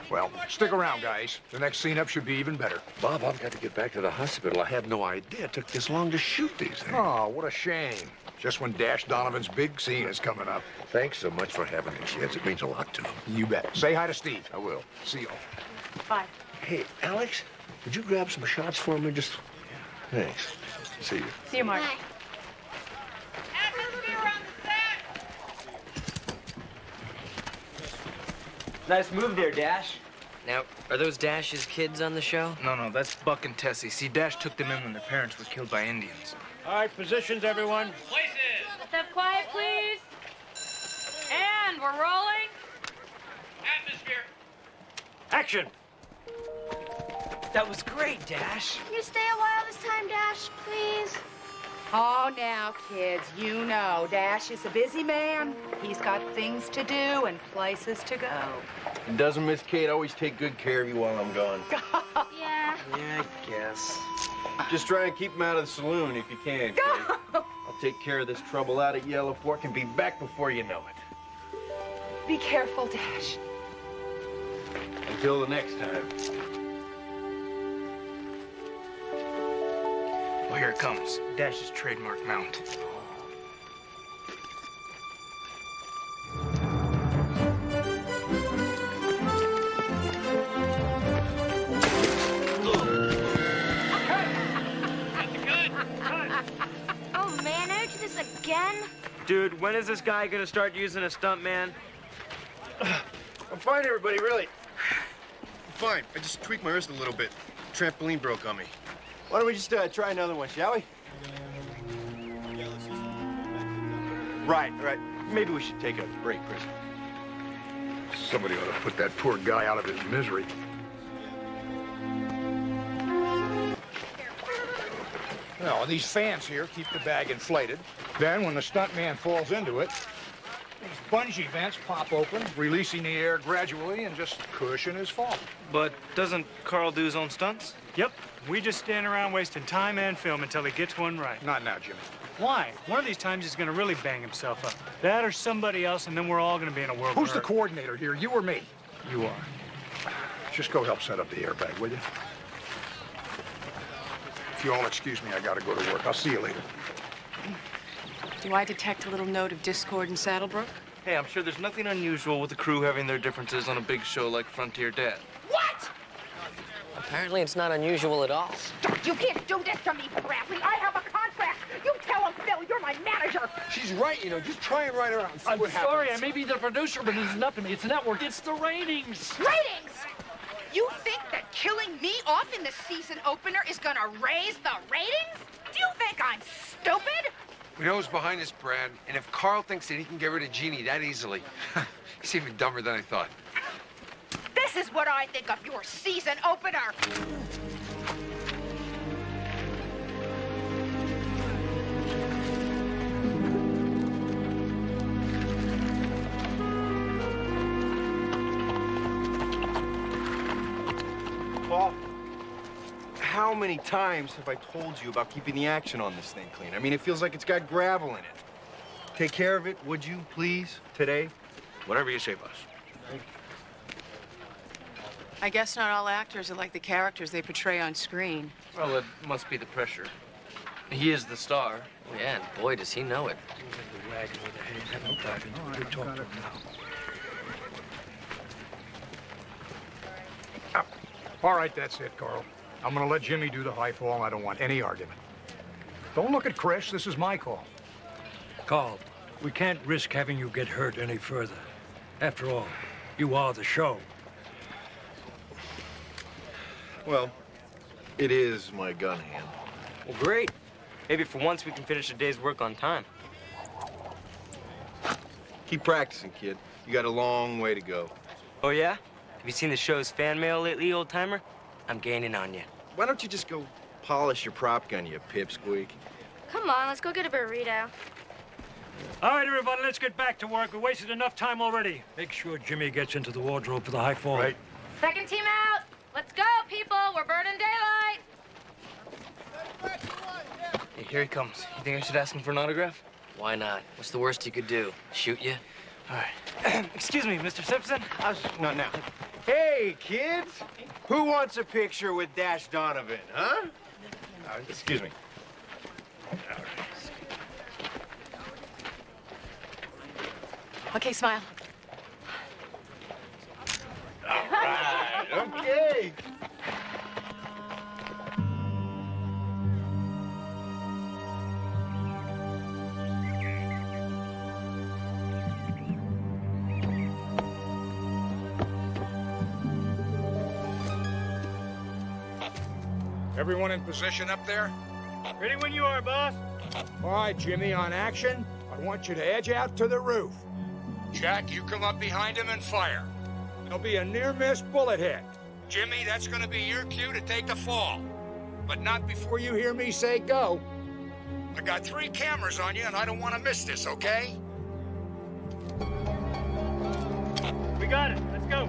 Well, stick around, guys. The next scene up should be even better. Bob, I've got to get back to the hospital. I had no idea it took this long to shoot these things. Oh, what a shame. Just when Dash Donovan's big scene is coming up. Thanks so much for having me, kids. It means a lot to him. You bet. Say hi to Steve. I will. See y'all. Bye. Hey, Alex, would you grab some shots for me? Just... Thanks. See you. See you, Mark. Bye. Nice move there, Dash. Now, are those Dash's kids on the show? No, that's Buck and Tessie. See, Dash took them in when their parents were killed by Indians. All right, positions, everyone. Let's have quiet, please. And we're rolling. Atmosphere. Action. That was great, Dash. Can you stay a while this time, Dash, please? Oh, now, kids, you know, Dash is a busy man. He's got things to do and places to go. And doesn't Miss Kate always take good care of you while I'm gone? Yeah. Yeah, I guess. Just try and keep him out of the saloon if you can, Kate. I'll take care of this trouble out at Yellow Fork and be back before you know it. Be careful, Dash. Until the next time. Well, here it comes. Dash's trademark mount. Oh, man, I do this again? Dude, when is this guy gonna start using a stunt man? I'm fine, everybody, really. I'm fine. I just tweaked my wrist a little bit. Trampoline broke on me. Why don't we just try another one, shall we? Right. Maybe we should take a break, Chris. Somebody ought to put that poor guy out of his misery. Now, these fans here keep the bag inflated. Then, when the stuntman falls into it, these bungee vents pop open, releasing the air gradually and just cushion his fall. But doesn't Carl do his own stunts? Yep. We just stand around wasting time and film until he gets one right. Not now, Jimmy. Why? One of these times he's going to really bang himself up. That or somebody else, and then we're all going to be in a world. Who's the coordinator here, you or me? You are. Just go help set up the airbag, will you? If you all excuse me, I gotta go to work. I'll see you later. Do I detect a little note of discord in Saddlebrook? Hey, I'm sure there's nothing unusual with the crew having their differences on a big show like Frontier Dad. What? Apparently it's not unusual at all. You can't do this to me, Bradley. I have a contract. You tell him, Phil, you're my manager. She's right, you know. Just try and ride her out and see I'm what sorry, happens. I may be the producer, but it isn't up to me. It's the network. It's the ratings. Ratings? You think that killing me off in the season opener is gonna raise the ratings? Do you think I'm stupid? We know who's behind this, Brad. And if Carl thinks that he can get rid of Jeannie that easily, he's even dumber than I thought. This is what I think of your season opener. Paul, how many times have I told you about keeping the action on this thing clean? I mean, it feels like it's got gravel in it. Take care of it, would you, please, today? Whatever you say, boss. I guess not all actors are like the characters they portray on screen. Well, it must be the pressure. He is the star. Yeah, and boy, does he know it. All right, that's it, Carl. I'm gonna let Jimmy do the high fall. I don't want any argument. Don't look at Chris. This is my call. Carl, we can't risk having you get hurt any further. After all, You are the show. Well, it is my gun hand. Well, great. Maybe for once we can finish a day's work on time. Keep practicing, kid. You got a long way to go. Oh, yeah? Have you seen the show's fan mail lately, old-timer? I'm gaining on you. Why don't you just go polish your prop gun, you pipsqueak? Come on, let's go get a burrito. All right, everybody, let's get back to work. We wasted enough time already. Make sure Jimmy gets into the wardrobe for the high fall. Right. Second team out. Let's go, people. We're burning daylight. Hey, here he comes. You think I should ask him for an autograph? Why not? What's the worst he could do? Shoot you? All right. Excuse me, Mr. Simpson. Not now. Hey, kids! Who wants a picture with Dash Donovan, huh? Excuse me. Okay, smile. All right, okay. Everyone in position up there? Ready when you are, boss. All right, Jimmy, on action. I want you to edge out to the roof. Jack, you come up behind him and fire. There'll be a near-miss bullet hit. Jimmy, that's gonna be your cue to take the fall. But not before you hear me say go. I got 3 cameras on you, and I don't want to miss this, okay? We got it. Let's go.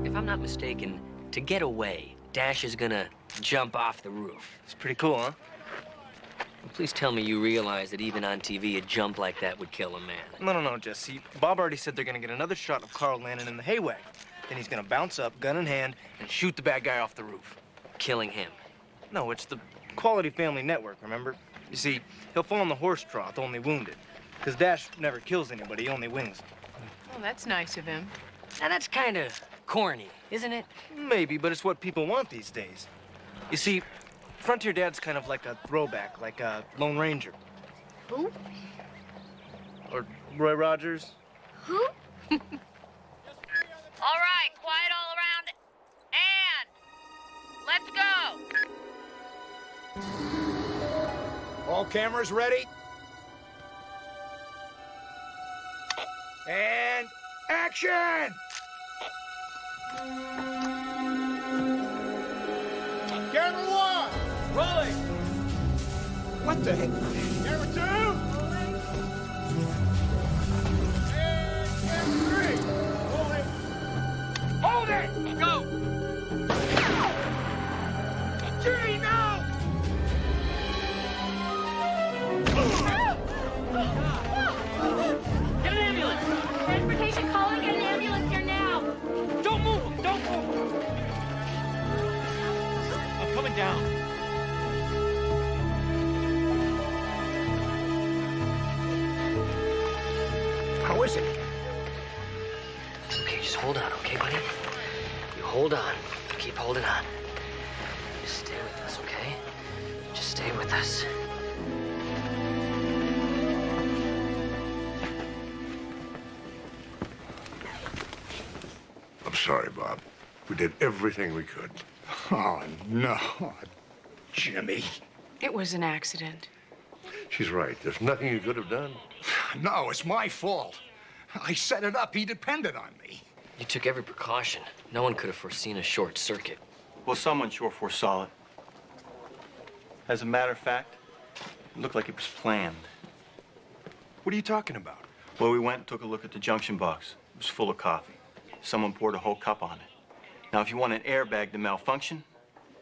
If I'm not mistaken, to get away, Dash is gonna jump off the roof. It's pretty cool, huh? Please tell me you realize that even on TV, a jump like that would kill a man. No, Jesse. Bob already said they're gonna get another shot of Carl landing in the hay wagon. Then he's gonna bounce up, gun in hand, and shoot the bad guy off the roof. Killing him. No, it's the Quality Family Network, remember? You see, he'll fall in the horse trough, only wounded. Because Dash never kills anybody, he only wings them. Well, that's nice of him. Now, that's kind of corny, isn't it? Maybe, but it's what people want these days. You see, Frontier Dad's kind of like a throwback, like a Lone Ranger. Who? Or Roy Rogers. Who? All right, quiet all around. And let's go. All cameras ready? And action! Camera 1! Rolling! What the heck? Camera 2! And camera 3! Rolling! Hold it! Go! Jimmy, no! Get an ambulance. Transportation calling. Get an ambulance here now. Don't move him! Don't move him! I'm coming down. How is it? It's okay, just hold on, okay, buddy? You hold on. Keep holding on. Just stay with us, okay? Just stay with us. I'm sorry, Bob. We did everything we could. Oh, no. Jimmy. It was an accident. She's right. There's nothing you could have done. No, it's my fault. I set it up. He depended on me. You took every precaution. No one could have foreseen a short circuit. Well, someone sure foresaw it. As a matter of fact, it looked like it was planned. What are you talking about? Well, we went and took a look at the junction box. It was full of coffee. Someone poured a whole cup on it. Now, if you want an airbag to malfunction,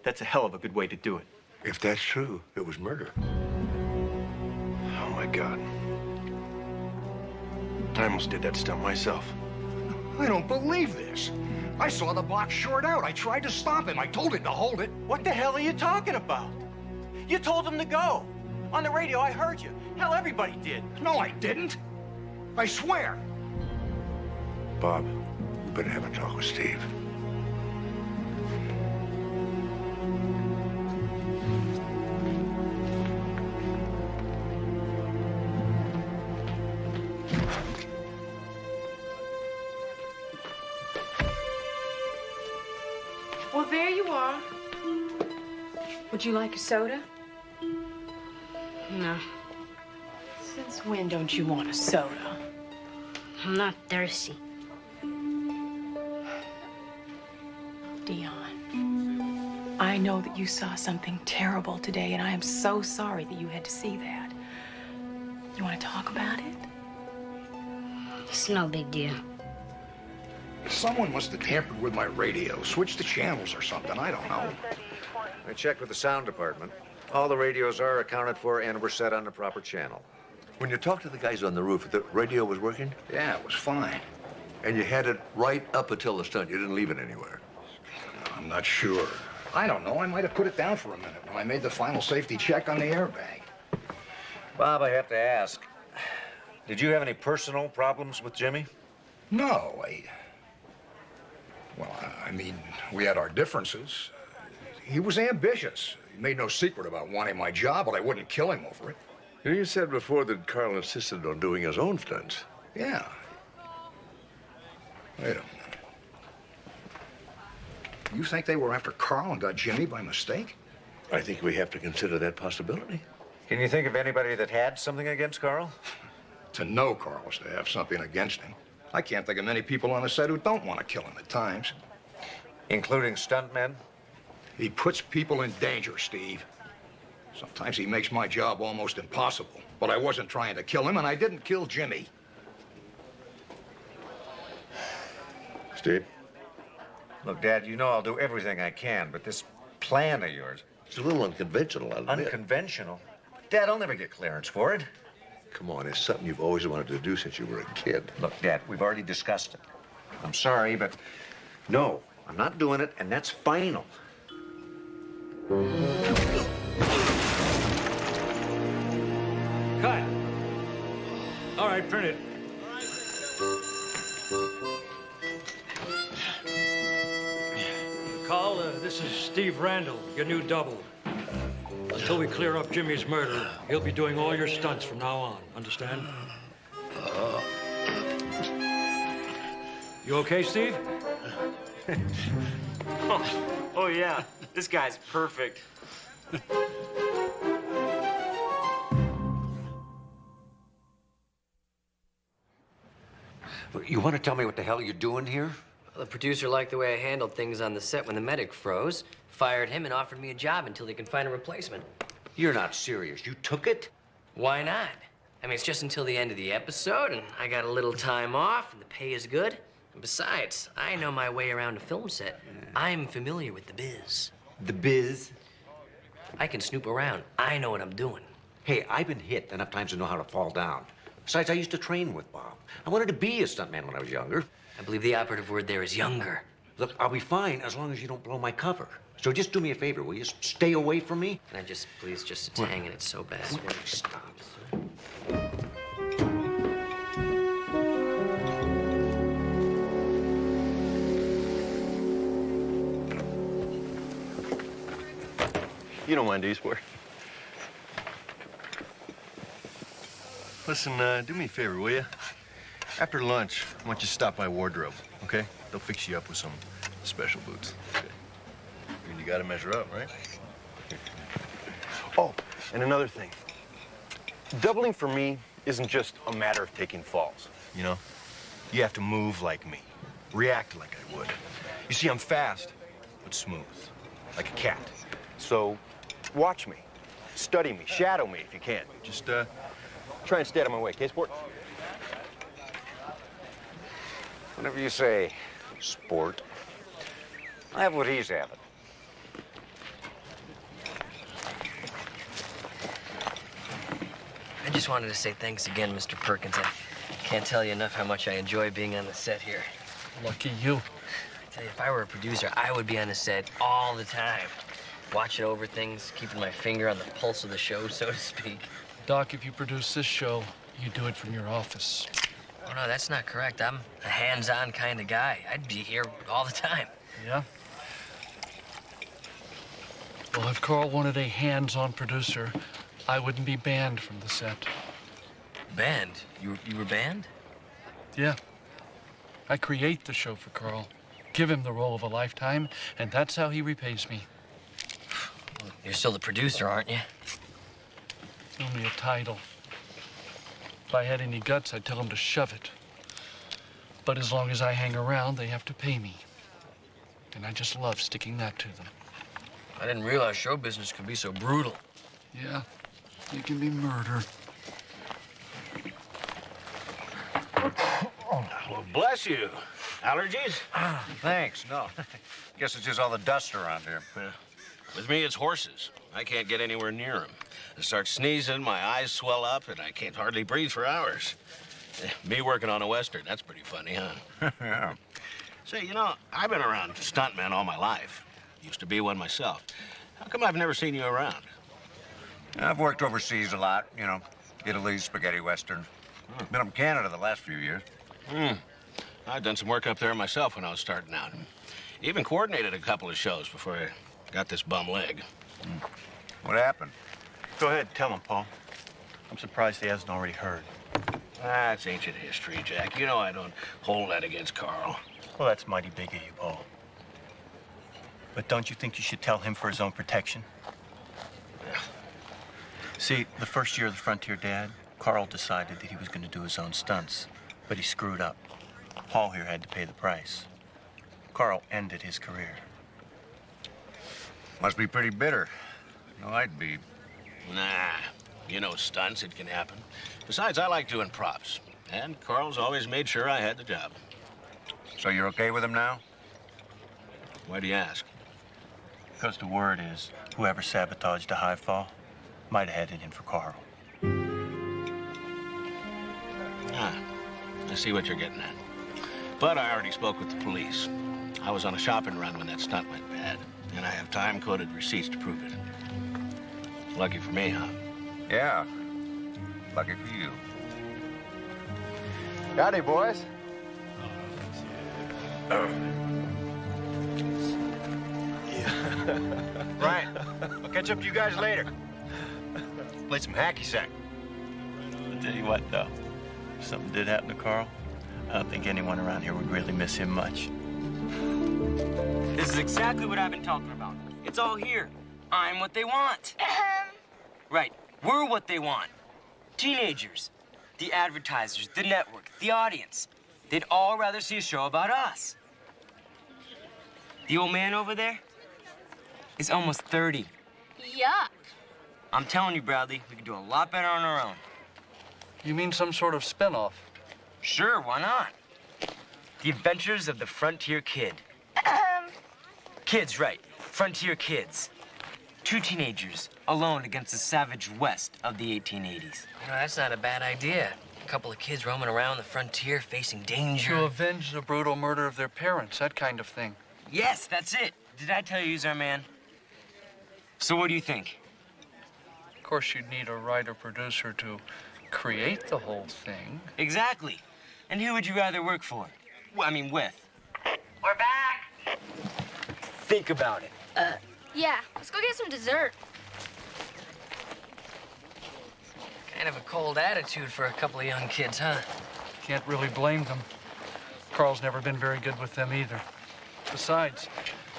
that's a hell of a good way to do it. If that's true, it was murder. Oh, my God. I almost did that stunt myself. I don't believe this. I saw the box short out. I tried to stop him. I told him to hold it. What the hell are you talking about? You told him to go. On the radio, I heard you. Hell, everybody did. No, I didn't. I swear. Bob, we better have a talk with Steve. Oh, there you are. Would you like a soda? No, Since when don't you want a soda? I'm not thirsty. Dion, I know that you saw something terrible today, and I am so sorry that you had to see that. You want to talk about it? It's no big deal. Someone must have tampered with my radio, switched the channels or something. I don't know. I checked with the sound department. All the radios are accounted for and were set on the proper channel. When you talked to the guys on the roof, the radio was working? Yeah, it was fine. And you had it right up until the stunt. You didn't leave it anywhere. I'm not sure. I don't know. I might have put it down for a minute when I made the final safety check on the airbag. Bob, I have to ask. Did you have any personal problems with Jimmy? No, Well, I mean, we had our differences. He was ambitious. He made no secret about wanting my job, but I wouldn't kill him over it. You said before that Carl insisted on doing his own stunts. Yeah. Wait a minute. You think they were after Carl and got Jimmy by mistake? I think we have to consider that possibility. Can you think of anybody that had something against Carl? To know Carl is to have something against him. I can't think of many people on the set who don't want to kill him at times. Including stuntmen? He puts people in danger, Steve. Sometimes he makes my job almost impossible. But I wasn't trying to kill him, and I didn't kill Jimmy. Steve? Look, Dad, you know I'll do everything I can, but this plan of yours... It's a little unconventional, I'll admit. Unconventional? Dad, I'll never get clearance for it. Come on, it's something you've always wanted to do since you were a kid. Look, Dad, we've already discussed it. I'm sorry, but no, I'm not doing it, and that's final. Cut. All right, print it. Carl, this is Steve Randall, your new double. Until we clear up Jimmy's murder, he'll be doing all your stunts from now on. Understand? You okay, Steve? Oh, yeah. This guy's perfect. You want to tell me what the hell you're doing here? Well, the producer liked the way I handled things on the set when the medic froze, fired him, and offered me a job until they could find a replacement. You're not serious. You took it? Why not? I mean, it's just until the end of the episode, and I got a little time off, and the pay is good. And besides, I know my way around a film set. I'm familiar with the biz. The biz? I can snoop around. I know what I'm doing. Hey, I've been hit enough times to know how to fall down. Besides, I used to train with Bob. I wanted to be a stuntman when I was younger. I believe the operative word there is younger. Look, I'll be fine as long as you don't blow my cover. So just do me a favor, will you? Stay away from me. Can I just, please, just, it's hanging, it's so bad. Stop. You don't mind, do you, Sport? Listen, do me a favor, will you? After lunch, I want you to stop by wardrobe, okay? They'll fix you up with some special boots. Okay. And you gotta measure up, right? Oh, and another thing. Doubling for me isn't just a matter of taking falls, you know? You have to move like me, react like I would. You see, I'm fast, but smooth, like a cat. So, watch me, study me, shadow me if you can. Just, try and stay out of my way, okay, Sport? Whatever you say, Sport. I have what he's having. I just wanted to say thanks again, Mr. Perkins. I can't tell you enough how much I enjoy being on the set here. Lucky you. I tell you, if I were a producer, I would be on the set all the time, watching over things, keeping my finger on the pulse of the show, so to speak. Doc, if you produce this show, you do it from your office. Oh, no, that's not correct. I'm a hands-on kind of guy. I'd be here all the time. Yeah? Well, if Carl wanted a hands-on producer, I wouldn't be banned from the set. Banned? You were banned? Yeah. I create the show for Carl. give him the role of a lifetime, and that's how he repays me. You're still the producer, aren't you? It's only a title. If I had any guts, I'd tell him to shove it. But as long as I hang around, they have to pay me. And I just love sticking that to them. I didn't realize show business could be so brutal. Yeah, it can be murder. Well, bless you. Allergies? Thanks, no. Guess it's just all the dust around here. Yeah. With me, it's horses. I can't get anywhere near them. I start sneezing, my eyes swell up, and I can't hardly breathe for hours. Me working on a Western, that's pretty funny, huh? Yeah. Say, you know, I've been around stuntmen all my life. Used to be one myself. How come I've never seen you around? I've worked overseas a lot, you know, Italy, spaghetti Western. Been up in Canada the last few years. I've done some work up there myself when I was starting out. Even coordinated a couple of shows before I got this bum leg. What happened? Go ahead, tell him, Paul. I'm surprised he hasn't already heard. That's ancient history, Jack. You know I don't hold that against Carl. Well, that's mighty big of you, Paul. But don't you think you should tell him for his own protection? See, the first year of the Frontier Dad, Carl decided that he was going to do his own stunts, but he screwed up. Paul here had to pay the price. Carl ended his career. Must be pretty bitter. No, I'd be. Nah, you know stunts, it can happen. Besides, I like doing props. And Carl's always made sure I had the job. So you're okay with him now? Why do you ask? Because the word is, whoever sabotaged the high fall might have headed in for Carl. Ah, I see what you're getting at. But I already spoke with the police. I was on a shopping run when that stunt went bad, and I have time-coded receipts to prove it. Lucky for me, huh? Yeah. Lucky for you. Howdy, boys. Right. I'll catch up to you guys later. Play some hacky sack. I'll tell you what, though. If something did happen to Carl, I don't think anyone around here would really miss him much. This is exactly what I've been talking about. It's all here. I'm what they want. Right. We're what they want. Teenagers, the advertisers, the network, the audience. They'd all rather see a show about us. The old man over there is almost 30. Yuck. I'm telling you, Bradley, we could do a lot better on our own. You mean some sort of spinoff? Sure, why not? The Adventures of the Frontier Kid. Kids, right. Frontier kids. Two teenagers, alone against the savage West of the 1880s. You know, that's not a bad idea. A couple of kids roaming around the frontier, facing danger. To avenge the brutal murder of their parents, that kind of thing. Yes, that's it. Did I tell you he's our man? So what do you think? Of course, you'd need a writer-producer to create the whole thing. Exactly. And who would you rather work for? Well, I mean, with. We're back. Think about it. Yeah, let's go get some dessert. Kind of a cold attitude for a couple of young kids, huh? Can't really blame them. Carl's never been very good with them either. Besides,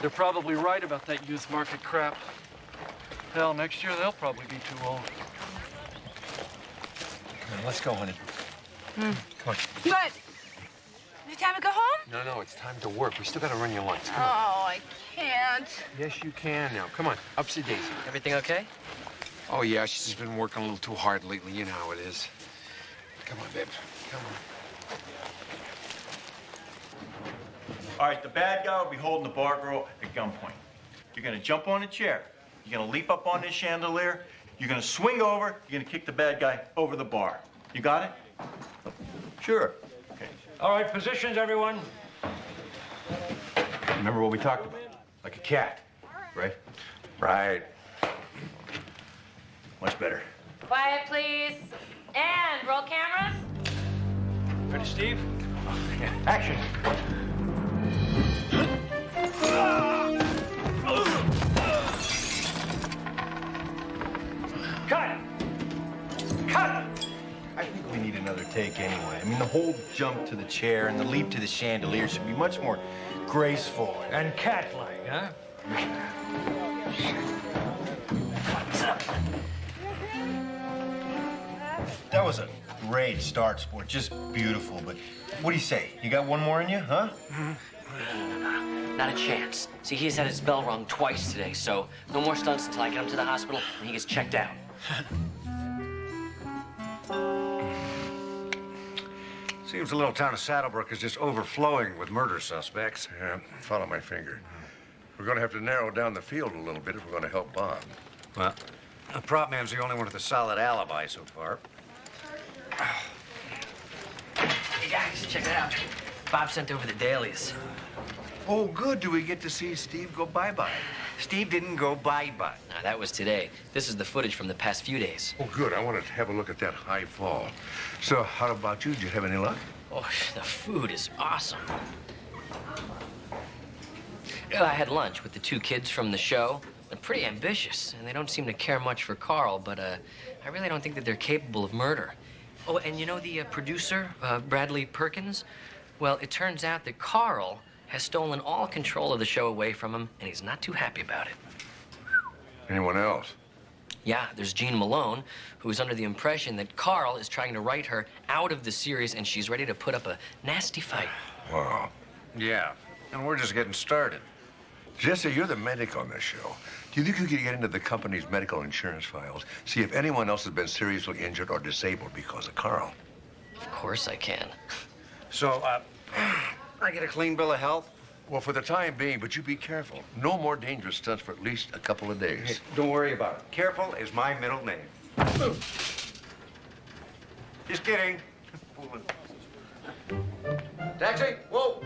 they're probably right about that youth market crap. Hell, next year they'll probably be too old. Come on, let's go, honey. Come on. What? Is it time to go home? No, it's time to work. We still gotta run your lines. Come on. Oh, I can't. Yes, you can now. Come on, upsy daisy. Everything okay? Oh, yeah, she's just been working a little too hard lately. You know how it is. Come on, babe. Come on. All right, the bad guy will be holding the bar girl at gunpoint. You're gonna jump on a chair. You're gonna leap up on this chandelier. You're gonna swing over. You're gonna kick the bad guy over the bar. You got it? Sure. Okay. All right, positions, everyone. Remember what we talked about? Like a cat, right? Right. Much better. Quiet, please. And roll cameras. Ready, Steve? Action. Cut! Cut! I think we need another take anyway. I mean, the whole jump to the chair and the leap to the chandelier should be much more graceful. And cat-like, huh? That was a great start, Sport. Just beautiful. But what do you say? You got one more in you, huh? Not a chance. See, he's had his bell rung twice today, so no more stunts until I get him to the hospital and he gets checked out. Seems the little town of Saddlebrook is just overflowing with murder suspects. Yeah, follow my finger. We're going to have to narrow down the field a little bit if we're going to help Bob. Well, the prop man's the only one with a solid alibi so far. Hey, guys, check it out. Bob sent over the dailies. Oh, good. Do we get to see Steve go bye-bye? Steve didn't go bye-bye. Now, that was today. This is the footage from the past few days. Oh, good. I wanted to have a look at that high fall. So, how about you? Did you have any luck? Oh, the food is awesome. I had lunch with the two kids from the show. They're pretty ambitious, and they don't seem to care much for Carl, but I really don't think that they're capable of murder. Oh, and you know the producer, Bradley Perkins? Well, it turns out that Carl has stolen all control of the show away from him, and he's not too happy about it. Anyone else? Yeah, there's Jean Malone, who's under the impression that Carl is trying to write her out of the series, and she's ready to put up a nasty fight. Wow. Yeah, and we're just getting started. Jesse, you're the medic on this show. Do you think you could get into the company's medical insurance files, see if anyone else has been seriously injured or disabled because of Carl? Of course I can. So, I get a clean bill of health? Well, for the time being, but you be careful. No more dangerous stunts for at least a couple of days. Hey, don't worry about it. Careful is my middle name. Just kidding. Taxi! Whoa!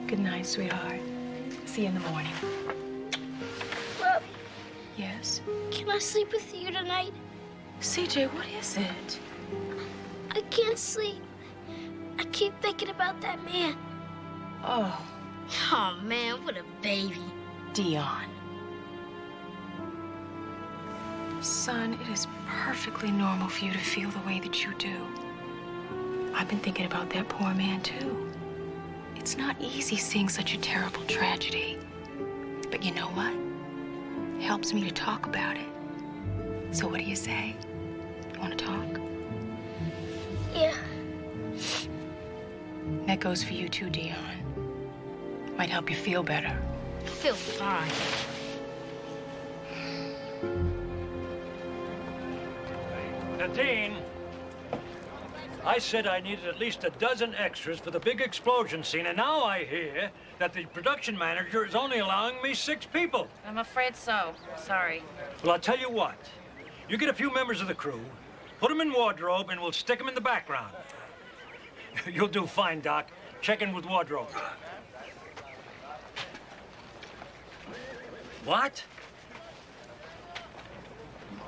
Good night, sweetheart. See you in the morning. Mommy, Yes? can I sleep with you tonight? CJ, what is it? I can't sleep. I keep thinking about that man. Oh. Oh, man, what a baby. Dion. Son, it is perfectly normal for you to feel the way that you do. I've been thinking about that poor man, too. It's not easy seeing such a terrible tragedy. But you know what? It helps me to talk about it. So what do you say? You want to talk? Yeah. That goes for you, too, Dion. Might help you feel better. I feel fine. Dean, I said I needed at least a dozen extras for the big explosion scene, and now I hear that the production manager is only allowing me 6 people. I'm afraid so. Sorry. Well, I'll tell you what. You get a few members of the crew, put them in wardrobe, and we'll stick them in the background. You'll do fine, Doc. Check in with wardrobe. What?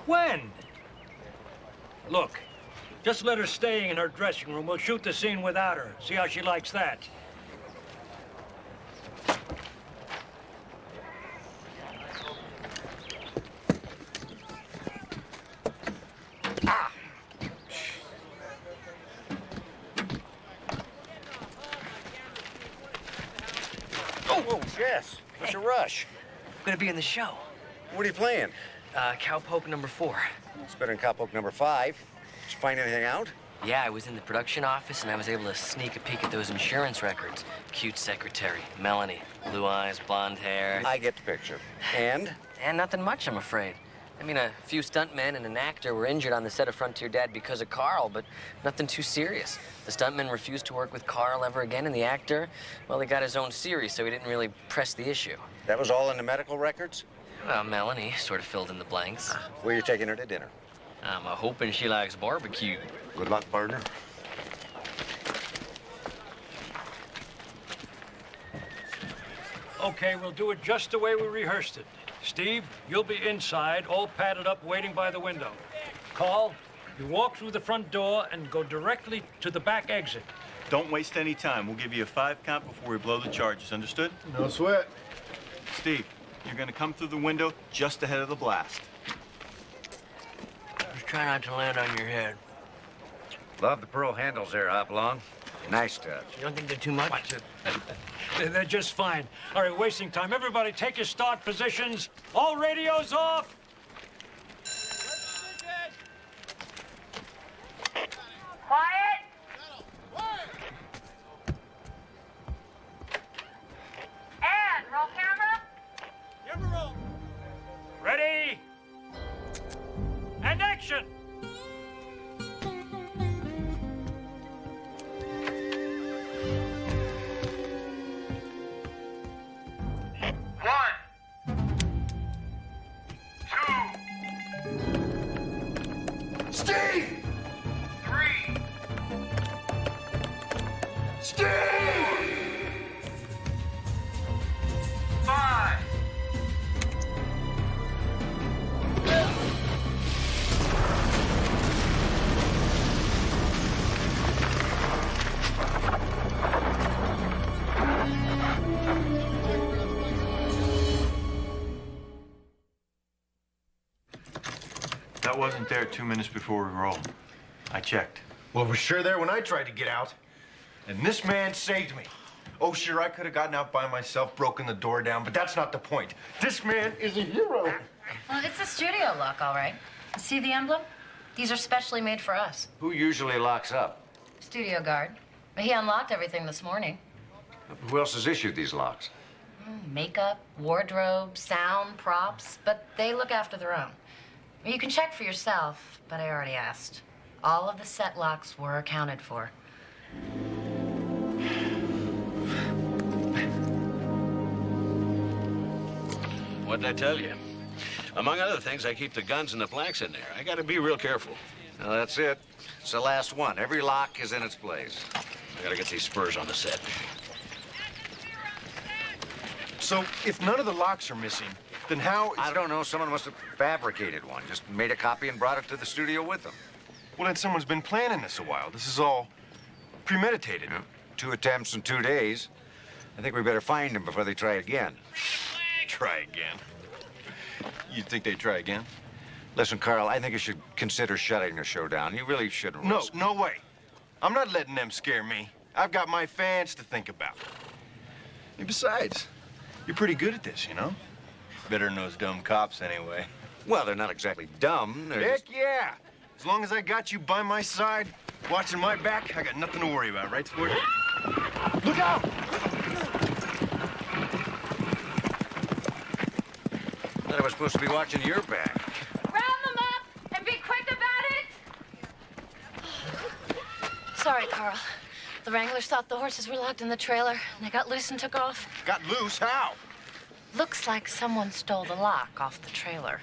When? Look, just let her stay in her dressing room. We'll shoot the scene without her. See how she likes that. Oh, Jess. What's your rush? I'm gonna be in the show. What are you playing? Cowpoke number 4. It's better than Cowpoke number 5. Did you find anything out? Yeah, I was in the production office, and I was able to sneak a peek at those insurance records. Cute secretary, Melanie. Blue eyes, blonde hair. I get the picture. And? And nothing much, I'm afraid. I mean, a few stuntmen and an actor were injured on the set of Frontier Dad because of Carl, but nothing too serious. The stuntman refused to work with Carl ever again, and the actor, well, he got his own series, so he didn't really press the issue. That was all in the medical records? Well, Melanie sort of filled in the blanks. Where you taking her to dinner? I'm hoping she likes barbecue. Good luck, partner. Okay, we'll do it just the way we rehearsed it. Steve, you'll be inside, all padded up, waiting by the window. Carl, you walk through the front door and go directly to the back exit. Don't waste any time. We'll give you a 5 count before we blow the charges. Understood? No sweat. Steve, You're gonna come through the window just ahead of the blast. Just try not to land on your head. Love the pearl handles there, Oblong. Nice touch. You don't think they're too much? They're just fine. All right, wasting time. Everybody take your start positions. All radios off. Quiet. And roll camera. Ready? And action! Steve! 3. Steve! 5. That wasn't there 2 minutes before we rolled. I checked. Well, it was sure there when I tried to get out. And this man saved me. Oh, sure, I could have gotten out by myself, broken the door down, but that's not the point. This man is a hero. Well, it's a studio lock, all right. See the emblem? These are specially made for us. Who usually locks up? Studio guard. He unlocked everything this morning. Who else has issued these locks? Makeup, wardrobe, sound, props, but they look after their own. You can check for yourself, but I already asked. All of the set locks were accounted for. What'd I tell you? Among other things, I keep the guns and the planks in there. I gotta be real careful. Well, that's it. It's the last one. Every lock is in its place. I gotta get these spurs on the set. So, if none of the locks are missing, then how... I don't know. Someone must have fabricated one. Just made a copy and brought it to the studio with them. Well, then someone's been planning this a while. This is all premeditated. Yeah. 2 attempts in 2 days. I think we better find them before they try again. Try again? You think they'd try again? Listen, Carl, I think you should consider shutting the show down. You really shouldn't risk... No way. I'm not letting them scare me. I've got my fans to think about. And besides, you're pretty good at this, you know? Better than those dumb cops, anyway. Well, they're not exactly dumb. They're Heck just... yeah! As long as I got you by my side, watching my back, I got nothing to worry about, right, Sport? Look out! I thought I was supposed to be watching your back. Round them up and be quick about it. Sorry, Carl. The Wranglers thought the horses were locked in the trailer, and they got loose and took off. Got loose? How? Looks like someone stole the lock off the trailer.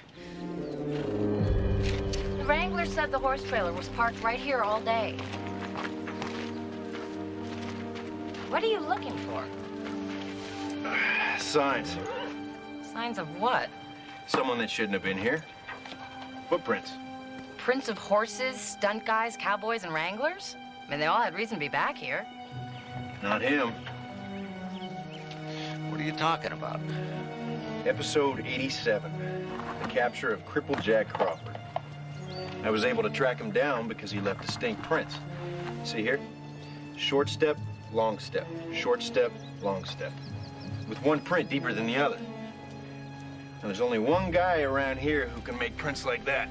The Wrangler said the horse trailer was parked right here all day. What are you looking for? Signs. Signs of what? Someone that shouldn't have been here. Footprints. Prints of horses, stunt guys, cowboys, and Wranglers? I mean, they all had reason to be back here. Not him. What are you talking about? Episode 87, the capture of Crippled Jack Crawford. I was able to track him down because he left distinct prints. See here? Short step, long step, short step, long step. With one print deeper than the other. Now, there's only one guy around here who can make prints like that.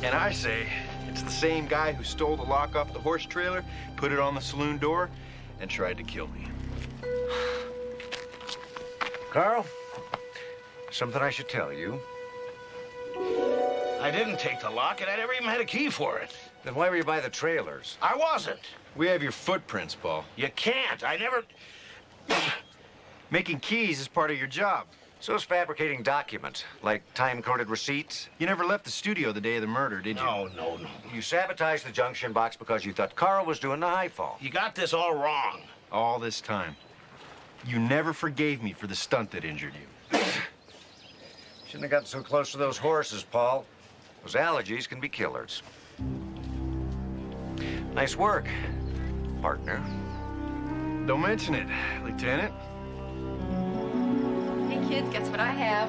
And I say, it's the same guy who stole the lock off the horse trailer, put it on the saloon door, and tried to kill me. Carl, something I should tell you. I didn't take the lock, and I never even had a key for it. Then why were you by the trailers? I wasn't. We have your footprints, Paul. You can't. I never... Making keys is part of your job. So is fabricating documents, like time-coded receipts. You never left the studio the day of the murder, did you? No. You sabotaged the junction box because you thought Carl was doing the high fall. You got this all wrong. All this time. You never forgave me for the stunt that injured you. Shouldn't have gotten so close to those horses, Paul. Those allergies can be killers. Nice work, partner. Don't mention it, Lieutenant. Hey, kids, guess what I have?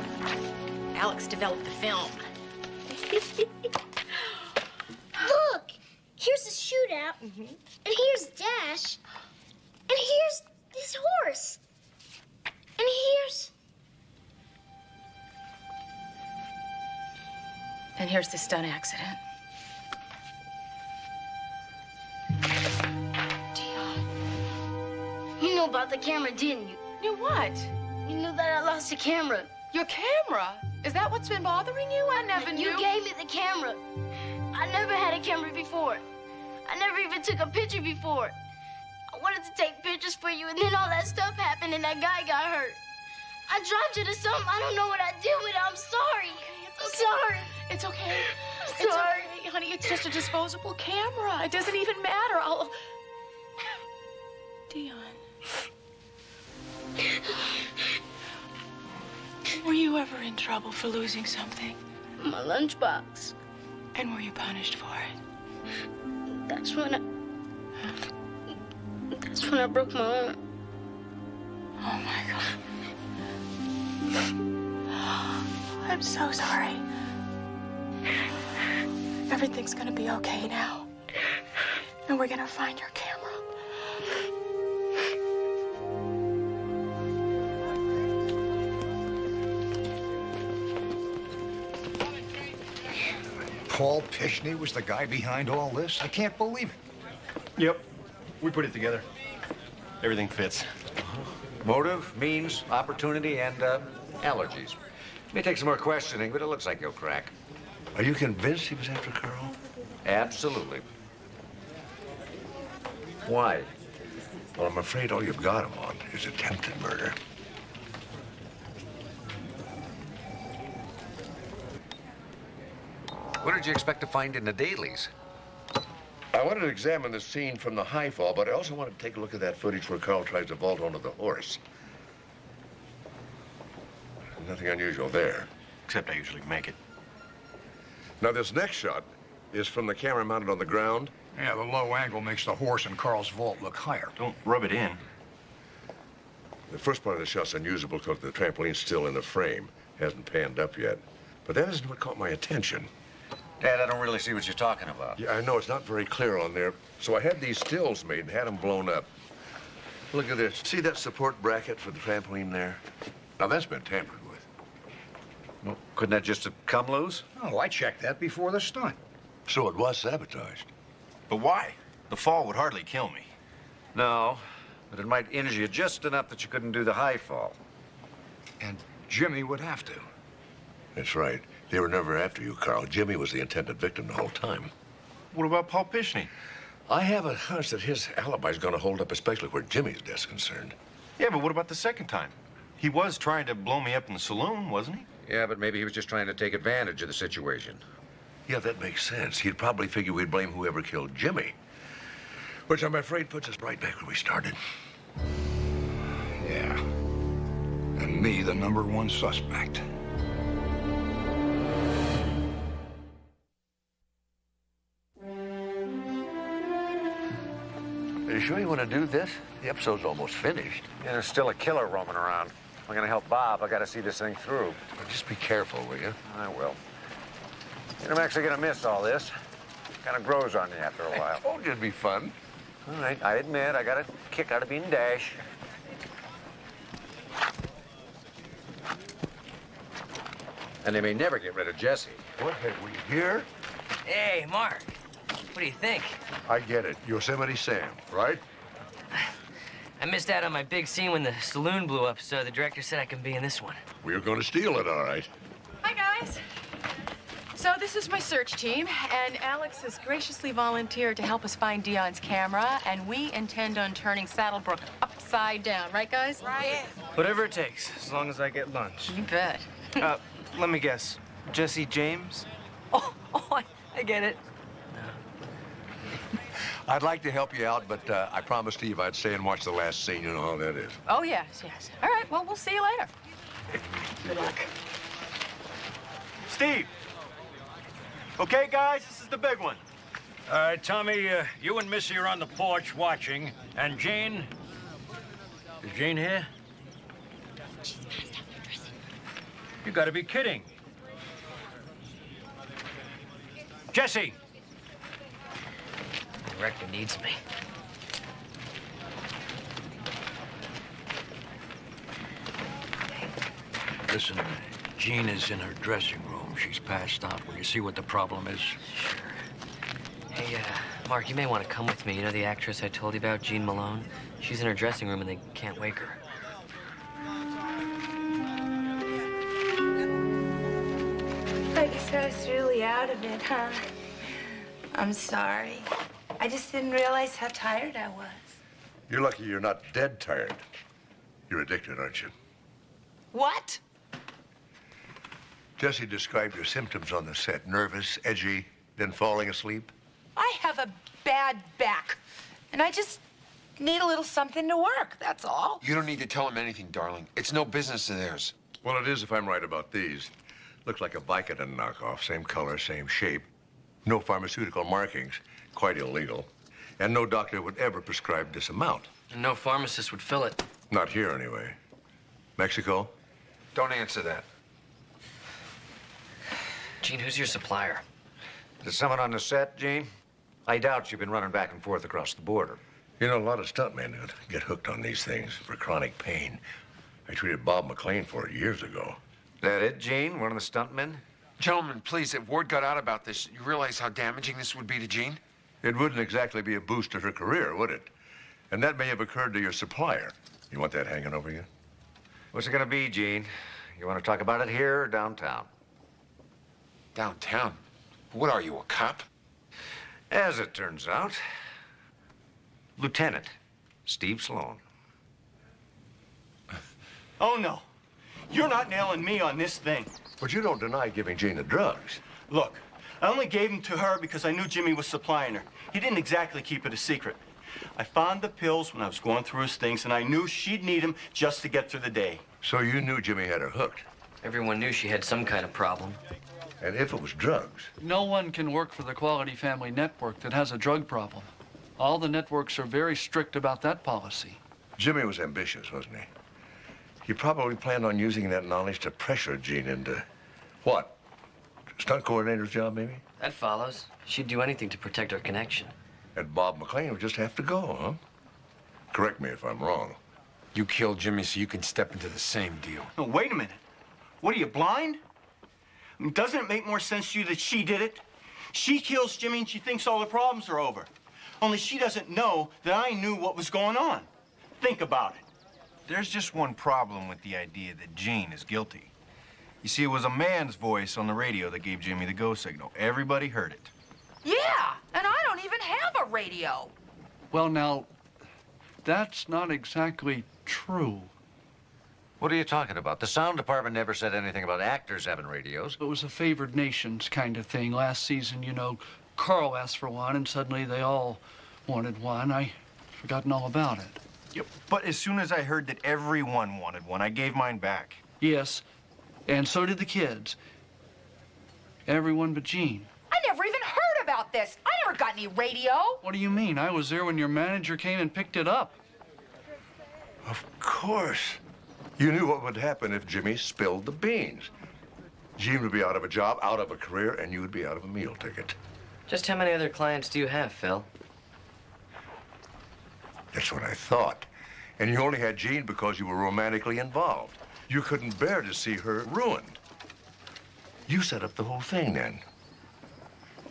Alex developed the film. Look! Here's the shootout, and here's Dash, and here's this horse, and here's... And here's the stunt accident. You know about the camera, didn't you? Knew what? You knew that I lost the camera. Your camera? Is that what's been bothering you? I never knew. You gave me the camera. I never had a camera before. I never even took a picture before. I wanted to take pictures for you, and then all that stuff happened, and that guy got hurt. I dropped it or something. I don't know what I did with it. I'm sorry. I'm sorry. It's okay. I'm sorry. It's okay, honey. It's just a disposable camera. It doesn't even matter. I'll... Dion. Were you ever in trouble for losing something? My lunchbox. And were you punished for it? That's when I broke my arm. Oh, my God. I'm so sorry. Everything's gonna be okay now. And we're gonna find your camera. Paul Pishney was the guy behind all this? I can't believe it. Yep. We put it together. Everything fits. Motive, means, opportunity, and allergies. May take some more questioning, but it looks like he'll crack. Are you convinced he was after Carl? Absolutely. Why? Well, I'm afraid all you've got him on is attempted murder. What did you expect to find in the dailies? I wanted to examine the scene from the high fall, but I also wanted to take a look at that footage where Carl tries to vault onto the horse. Nothing unusual there. Except I usually make it. Now, this next shot is from the camera mounted on the ground. Yeah, the low angle makes the horse in Carl's vault look higher. Don't rub it in. The first part of the shot's unusable because the trampoline's still in the frame. Hasn't panned up yet. But that isn't what caught my attention. Dad, I don't really see what you're talking about. Yeah, I know it's not very clear on there. So I had these stills made and had them blown up. Look at this. See that support bracket for the trampoline there? Now, that's been tampered with. Well, couldn't that just have come loose? Oh, I checked that before the stunt. So it was sabotaged. But why? The fall would hardly kill me. No, but it might injure you just enough that you couldn't do the high fall. And Jimmy would have to. That's right. They were never after you, Carl. Jimmy was the intended victim the whole time. What about Paul Pishney? I have a hunch that his alibi's gonna hold up, especially where Jimmy's death's concerned. Yeah, but what about the second time? He was trying to blow me up in the saloon, wasn't he? Yeah, but maybe he was just trying to take advantage of the situation. Yeah, that makes sense. He'd probably figure we'd blame whoever killed Jimmy. Which I'm afraid puts us right back where we started. Yeah. And me, the #1 suspect. Are you sure you want to do this? The episode's almost finished. Yeah, there's still a killer roaming around. If I'm gonna help Bob, I gotta see this thing through. Just be careful, will you? I will. And I'm actually gonna miss all this. Kind of grows on you after a while. I told you it'd be fun. All right, I admit I got a kick out of being Dash. And they may never get rid of Jesse. What have we here? Hey, Mark. What do you think? I get it. Yosemite Sam, right? I missed out on my big scene when the saloon blew up, so the director said I can be in this one. We're going to steal it, all right. Hi, guys. So this is my search team, and Alex has graciously volunteered to help us find Dion's camera, and we intend on turning Saddlebrook upside down. Right, guys? Right. Whatever it takes, as long as I get lunch. You bet. Let me guess. Jesse James? Oh, I get it. I'd like to help you out, but I promised Steve I'd stay and watch the last scene. You know how that is. Oh, yes, yes. All right, well, we'll see you later. Good luck. Steve. Okay, guys, this is the big one. All right, Tommy, you and Missy are on the porch watching, and Jane... Is Jane here? She's passed out for dressing. You gotta be kidding. Jesse! The director needs me. Listen, Jean is in her dressing room. She's passed out. Will you see what the problem is? Sure. Hey, Mark, you may want to come with me. You know the actress I told you about, Jean Malone? She's in her dressing room and they can't wake her. I guess I was really out of it, huh? I'm sorry. I just didn't realize how tired I was. You're lucky you're not dead tired. You're addicted, aren't you? What? Jesse described your symptoms on the set. Nervous, edgy, then falling asleep. I have a bad back, and I just need a little something to work, that's all. You don't need to tell him anything, darling. It's no business of theirs. Well, it is if I'm right about these. Looks like a Vicodin knockoff. Same color, same shape. No pharmaceutical markings. Quite illegal. And no doctor would ever prescribe this amount. And no pharmacist would fill it. Not here, anyway. Mexico? Don't answer that. Gene, who's your supplier? Is it someone on the set, Gene? I doubt you've been running back and forth across the border. You know, a lot of stuntmen get hooked on these things for chronic pain. I treated Bob McLean for it years ago. That it, Gene? One of the stuntmen? Gentlemen, please, if word got out about this, you realize how damaging this would be to Jean? It wouldn't exactly be a boost to her career, would it? And that may have occurred to your supplier. You want that hanging over you? What's it gonna be, Gene? You want to talk about it here or downtown? Downtown? What are you, a cop? As it turns out, Lieutenant Steve Sloan. Oh, no. You're not nailing me on this thing. But you don't deny giving Jean the drugs. Look, I only gave them to her because I knew Jimmy was supplying her. He didn't exactly keep it a secret. I found the pills when I was going through his things, and I knew she'd need them just to get through the day. So you knew Jimmy had her hooked? Everyone knew she had some kind of problem. And if it was drugs? No one can work for the Quality Family Network that has a drug problem. All the networks are very strict about that policy. Jimmy was ambitious, wasn't he? He probably planned on using that knowledge to pressure Jean into, what? Stunt coordinator's job, maybe? That follows. She'd do anything to protect our connection. And Bob McLean would just have to go, huh? Correct me if I'm wrong. You killed Jimmy so you can step into the same deal. No, wait a minute. What, are you blind? I mean, doesn't it make more sense to you that she did it? She kills Jimmy and she thinks all the problems are over. Only she doesn't know that I knew what was going on. Think about it. There's just one problem with the idea that Jean is guilty. You see, it was a man's voice on the radio that gave Jimmy the go signal. Everybody heard it. Yeah, and I don't even have a radio. Well, now, that's not exactly true. What are you talking about? The sound department never said anything about actors having radios. It was a favored nations kind of thing. Last season, you know, Carl asked for one, and suddenly they all wanted one. I'd forgotten all about it. Yep. But as soon as I heard that everyone wanted one, I gave mine back. Yes, and so did the kids. Everyone but Jean. I never even heard about this. I never got any radio. What do you mean? I was there when your manager came and picked it up. Of course. You knew what would happen if Jimmy spilled the beans. Jean would be out of a job, out of a career, and you would be out of a meal ticket. Just how many other clients do you have, Phil? That's what I thought. And you only had Jean because you were romantically involved. You couldn't bear to see her ruined. You set up the whole thing then.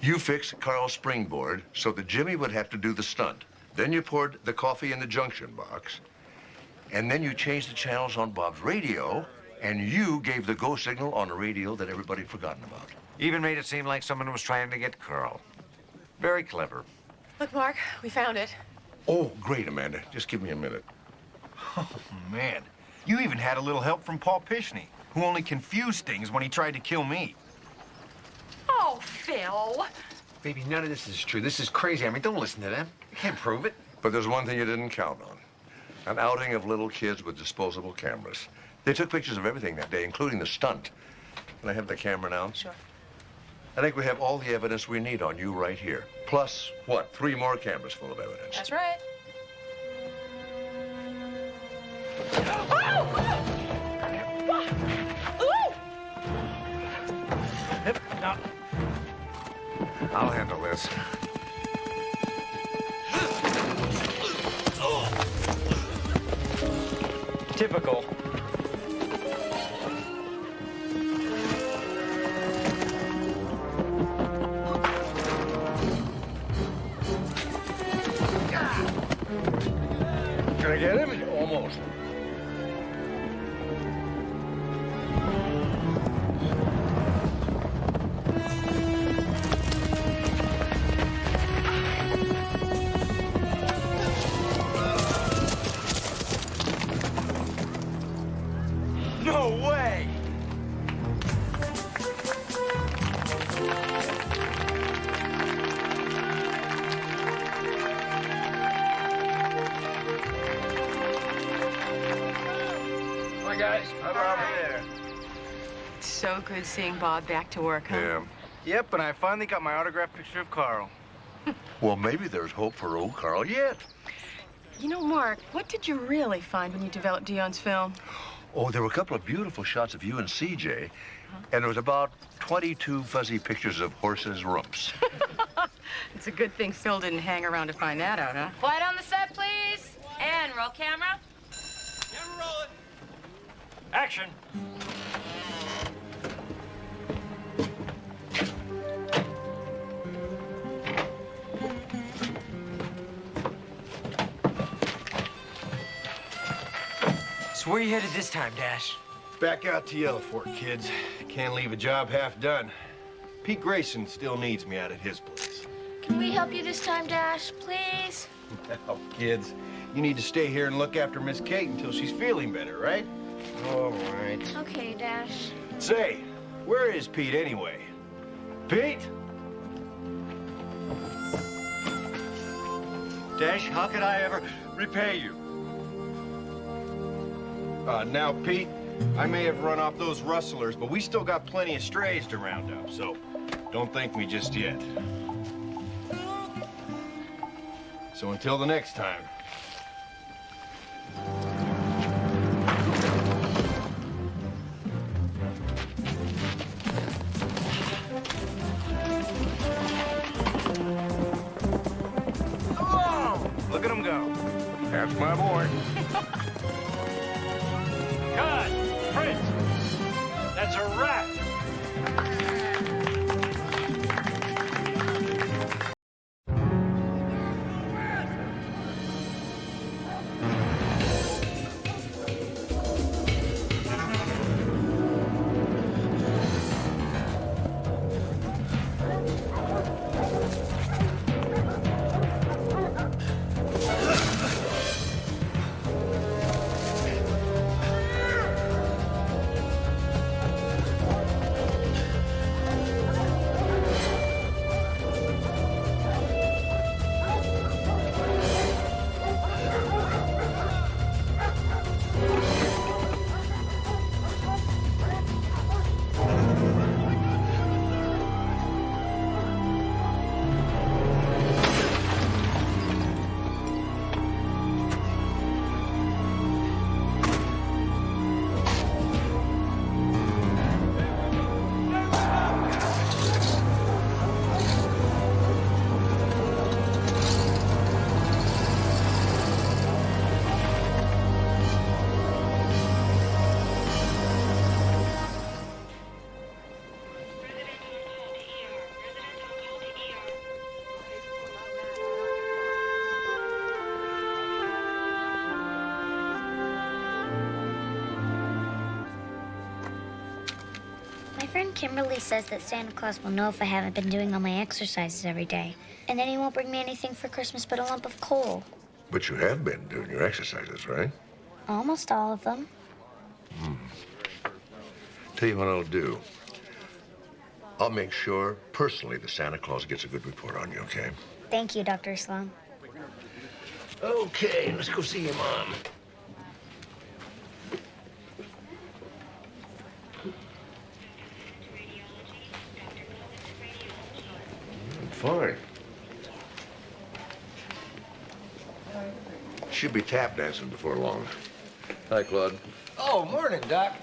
You fixed Carl's springboard so that Jimmy would have to do the stunt. Then you poured the coffee in the junction box. And then you changed the channels on Bob's radio, and you gave the go signal on a radio that everybody had forgotten about. Even made it seem like someone was trying to get Carl. Very clever. Look, Mark, we found it. Oh, great, Amanda. Just give me a minute. Oh, man. You even had a little help from Paul Pishney, who only confused things when he tried to kill me. Oh, Phil. Baby, none of this is true. This is crazy. I mean, don't listen to them. You can't prove it. But there's one thing you didn't count on. An outing of little kids with disposable cameras. They took pictures of everything that day, including the stunt. Can I have the camera now? Sure. I think we have all the evidence we need on you right here. Plus, what, 3 more cameras full of evidence. That's right. Oh! Ooh! No. I'll handle this. Typical. Can I get him? Almost. No way! Hi, guys. How about over there? So good seeing Bob back to work, huh? Yeah. Yep, and I finally got my autographed picture of Carl. Well, maybe there's hope for old Carl yet. You know, Mark, what did you really find when you developed Dion's film? Oh, there were a couple of beautiful shots of you and CJ, and there was about 22 fuzzy pictures of horses' rumps. It's a good thing Phil didn't hang around to find that out, huh? Quiet on the set, please. And roll camera. Camera rolling. Action. So where are you headed this time, Dash? Back out to Yellow Fork, kids. Can't leave a job half done. Pete Grayson still needs me out at his place. Can we help you this time, Dash, please? Now, kids, you need to stay here and look after Miss Kate until she's feeling better, right? All right. Okay, Dash. Say, where is Pete anyway? Pete? Dash, how could I ever repay you? Now, Pete, I may have run off those rustlers, but we still got plenty of strays to round up, so don't thank me just yet. So until the next time. Oh, look at him go. That's my boy. Cut. Print. That's a wrap. My friend Kimberly says that Santa Claus will know if I haven't been doing all my exercises every day. And then he won't bring me anything for Christmas but a lump of coal. But you have been doing your exercises, right? Almost all of them. Tell you what I'll do. I'll make sure, personally, that Santa Claus gets a good report on you, okay? Thank you, Dr. Sloan. Okay, let's go see your mom. Fine. She'll be tap dancing before long. Hi, Claude. Oh, morning, Doc.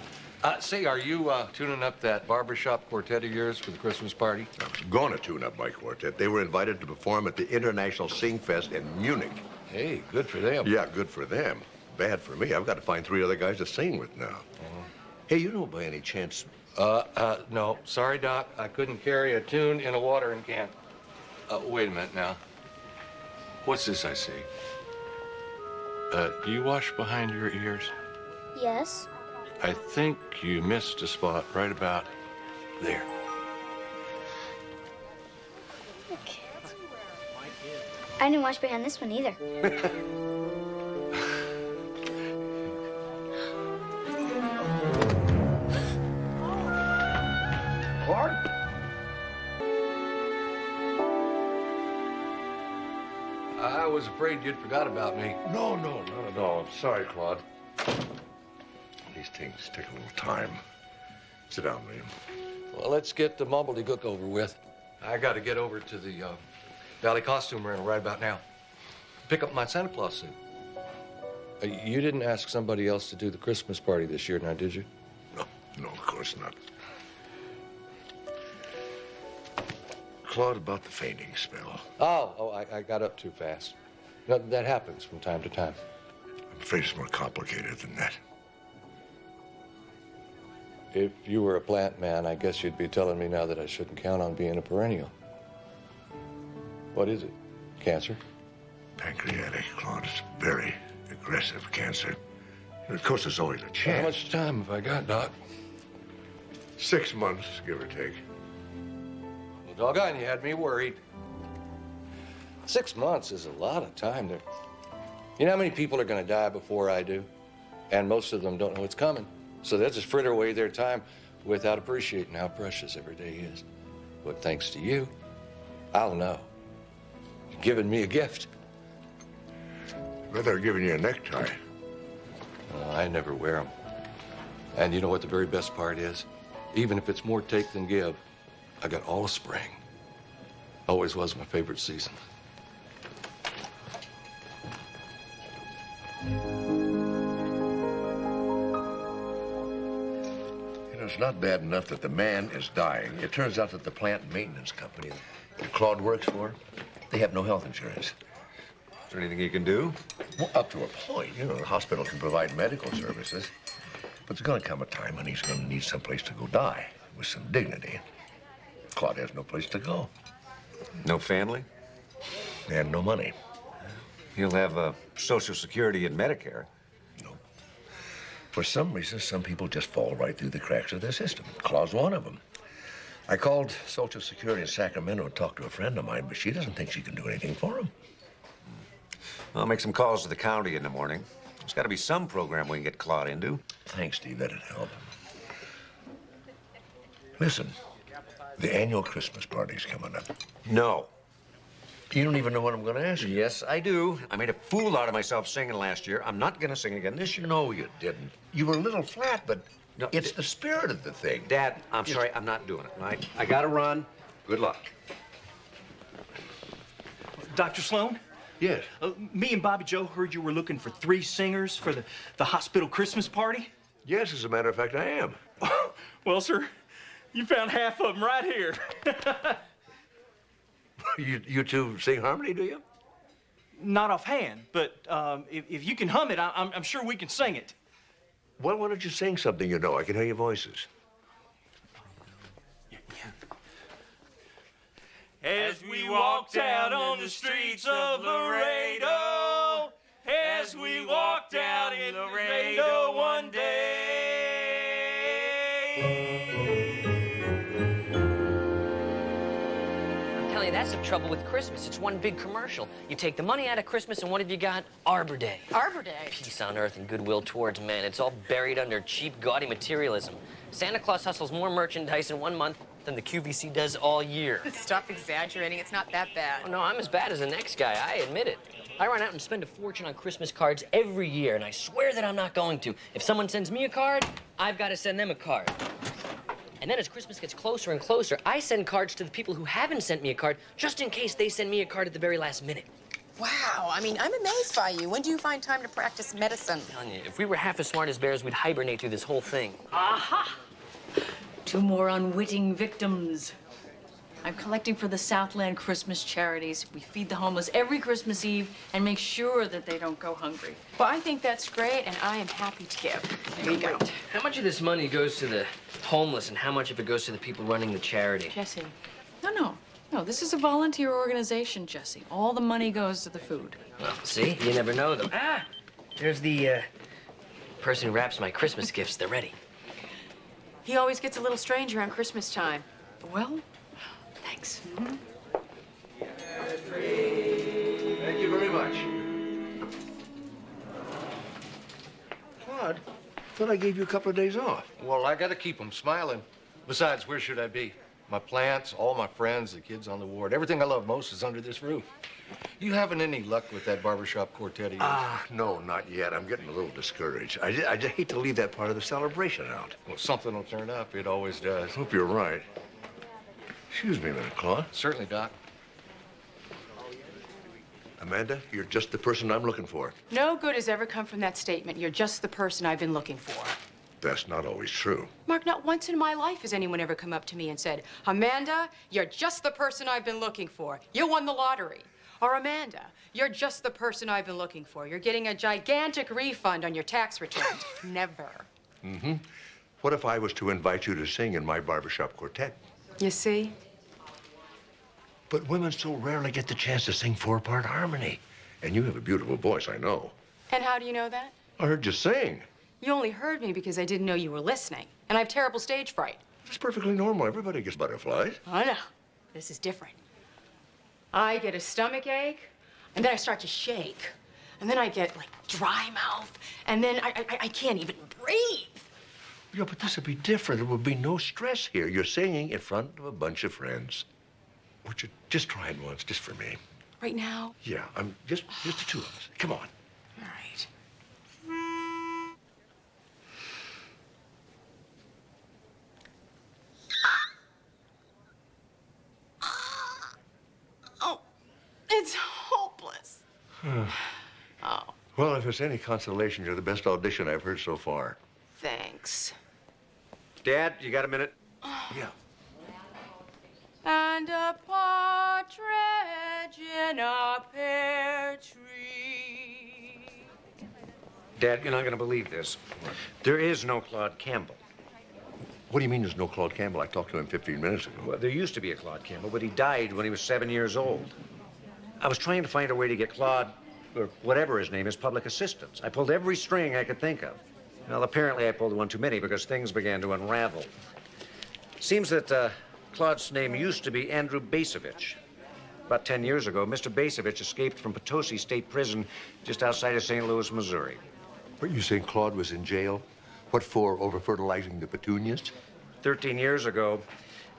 Say, are you tuning up that barbershop quartet of yours for the Christmas party? I was going to tune up my quartet. They were invited to perform at the International Sing Fest in Munich. Hey, good for them. Yeah, good for them. Bad for me. I've got to find 3 other guys to sing with now. Hey, you know by any chance... No. Sorry, Doc. I couldn't carry a tune in a watering can. Wait a minute now. What's this I see? Do you wash behind your ears? Yes. I think you missed a spot right about there. I didn't wash behind this one either. Clark? I was afraid you'd forgot about me. No, not at all. Sorry, Claude. These things take a little time. Sit down, William. Well, let's get the mumbledygook over with. I got to get over to the Valley costume rental right about now. Pick up my Santa Claus suit. You didn't ask somebody else to do the Christmas party this year, now, did you? No, of course not. Claude, about the fainting spell. I got up too fast. No, that happens from time to time. I'm afraid it's more complicated than that. If you were a plant man, I guess you'd be telling me now that I shouldn't count on being a perennial. What is it? Cancer? Pancreatic, Claude. It's very aggressive cancer. And of course, there's always a chance. How much time have I got, Doc? 6 months, give or take. Well, doggone, you had me worried. 6 months is a lot of time there. You know how many people are going to die before I do? And most of them don't know it's coming. So they'll just fritter away their time without appreciating how precious every day is. But thanks to you, I'll know. You're giving me a gift. But they're giving you a necktie. I never wear them. And you know what the very best part is? Even if it's more take than give, I got all of spring. Always was my favorite season. It's not bad enough that the man is dying. It turns out that the plant maintenance company that Claude works for, they have no health insurance. Is there anything you can do? Well, up to a point. You know, the hospital can provide medical services. But there's going to come a time when he's going to need someplace to go die with some dignity. Claude has no place to go. No family? And no money. He'll have Social Security and Medicare. For some reason, some people just fall right through the cracks of their system. Claude's one of them. I called Social Security in Sacramento and talked to a friend of mine, but she doesn't think she can do anything for him. I'll make some calls to the county in the morning. There's got to be some program we can get Claude into. Thanks, Steve. That'd help. Listen, the annual Christmas party's coming up. No. You don't even know what I'm going to ask you. Yes, I do. I made a fool out of myself singing last year. I'm not going to sing again this year. No, you didn't. You were a little flat, but no, it's the spirit of the thing. Dad, I'm sorry. I'm not doing it, right? I got to run. Good luck. Dr. Sloan? Yes? Me and Bobby Joe heard you were looking for 3 singers for the hospital Christmas party. Yes, as a matter of fact, I am. Well, sir, you found half of them right here. You two sing harmony, do you? Not offhand, but if you can hum it, I'm sure we can sing it. Well, why don't you sing something you know? I can hear your voices. As we walked out on the streets of Laredo, as we walked out in Laredo one day. Kelly, that's the trouble with Christmas. It's one big commercial. You take the money out of Christmas, and what have you got? Arbor Day. Arbor Day? Peace on earth and goodwill towards men. It's all buried under cheap, gaudy materialism. Santa Claus hustles more merchandise in 1 month than the QVC does all year. Stop exaggerating. It's not that bad. Oh, no, I'm as bad as the next guy. I admit it. I run out and spend a fortune on Christmas cards every year, and I swear that I'm not going to. If someone sends me a card, I've got to send them a card. And then as Christmas gets closer and closer, I send cards to the people who haven't sent me a card, just in case they send me a card at the very last minute. Wow, I mean, I'm amazed by you. When do you find time to practice medicine? I'm telling you, if we were half as smart as bears, we'd hibernate through this whole thing. Aha! 2 more unwitting victims. I'm collecting for the Southland Christmas charities. We feed the homeless every Christmas Eve and make sure that they don't go hungry. Well, I think that's great, and I am happy to give. There you go. How much of this money goes to the homeless and how much of it goes to the people running the charity? Jesse. No, this is a volunteer organization, Jesse. All the money goes to the food. Well, see? You never know, though. Ah! There's the, person who wraps my Christmas gifts. They're ready. He always gets a little strange around Christmas time. Well, thanks. Thank you very much. Claude, thought I gave you a couple of days off. Well, I gotta keep them smiling. Besides, where should I be? My plants, all my friends, the kids on the ward. Everything I love most is under this roof. You having any luck with that barbershop quartet of yours? No, not yet. I'm getting a little discouraged. I just hate to leave that part of the celebration out. Well, something will turn up. It always does. Hope you're right. Excuse me a minute, Claude. Certainly, Doc. Amanda, you're just the person I'm looking for. No good has ever come from that statement. You're just the person I've been looking for. That's not always true. Mark, not once in my life has anyone ever come up to me and said, Amanda, you're just the person I've been looking for. You won the lottery. Or Amanda, you're just the person I've been looking for. You're getting a gigantic refund on your tax returns. Never. Mm-hmm. What if I was to invite you to sing in my barbershop quartet? You see? But women so rarely get the chance to sing 4-part harmony. And you have a beautiful voice, I know. And how do you know that? I heard you sing. You only heard me because I didn't know you were listening. And I have terrible stage fright. It's perfectly normal. Everybody gets butterflies. Oh, no. This is different. I get a stomach ache, and then I start to shake. And then I get, like, dry mouth, and then I can't even breathe. Yeah, but this would be different. There would be no stress here. You're singing in front of a bunch of friends. Would you just try it once, just for me? Right now? Yeah, I'm just the two of us. Come on. All right. Oh, it's hopeless. Oh, Well, if it's any consolation, you're the best audition I've heard so far. thanks. Dad, you got a minute? Yeah. And a partridge in a pear tree. Dad, you're not going to believe this. There is no Claude Campbell. What do you mean there's no Claude Campbell? I talked to him 15 minutes ago. Well, there used to be a Claude Campbell, but he died when he was 7 years old. I was trying to find a way to get Claude, or whatever his name is, public assistance. I pulled every string I could think of. Well, apparently I pulled one too many because things began to unravel. Seems that Claude's name used to be Andrew Basevich. About 10 years ago, Mr. Basevich escaped from Potosi State Prison just outside of St. Louis, Missouri. Were you saying Claude was in jail? What for, over-fertilizing the petunias? 13 years ago,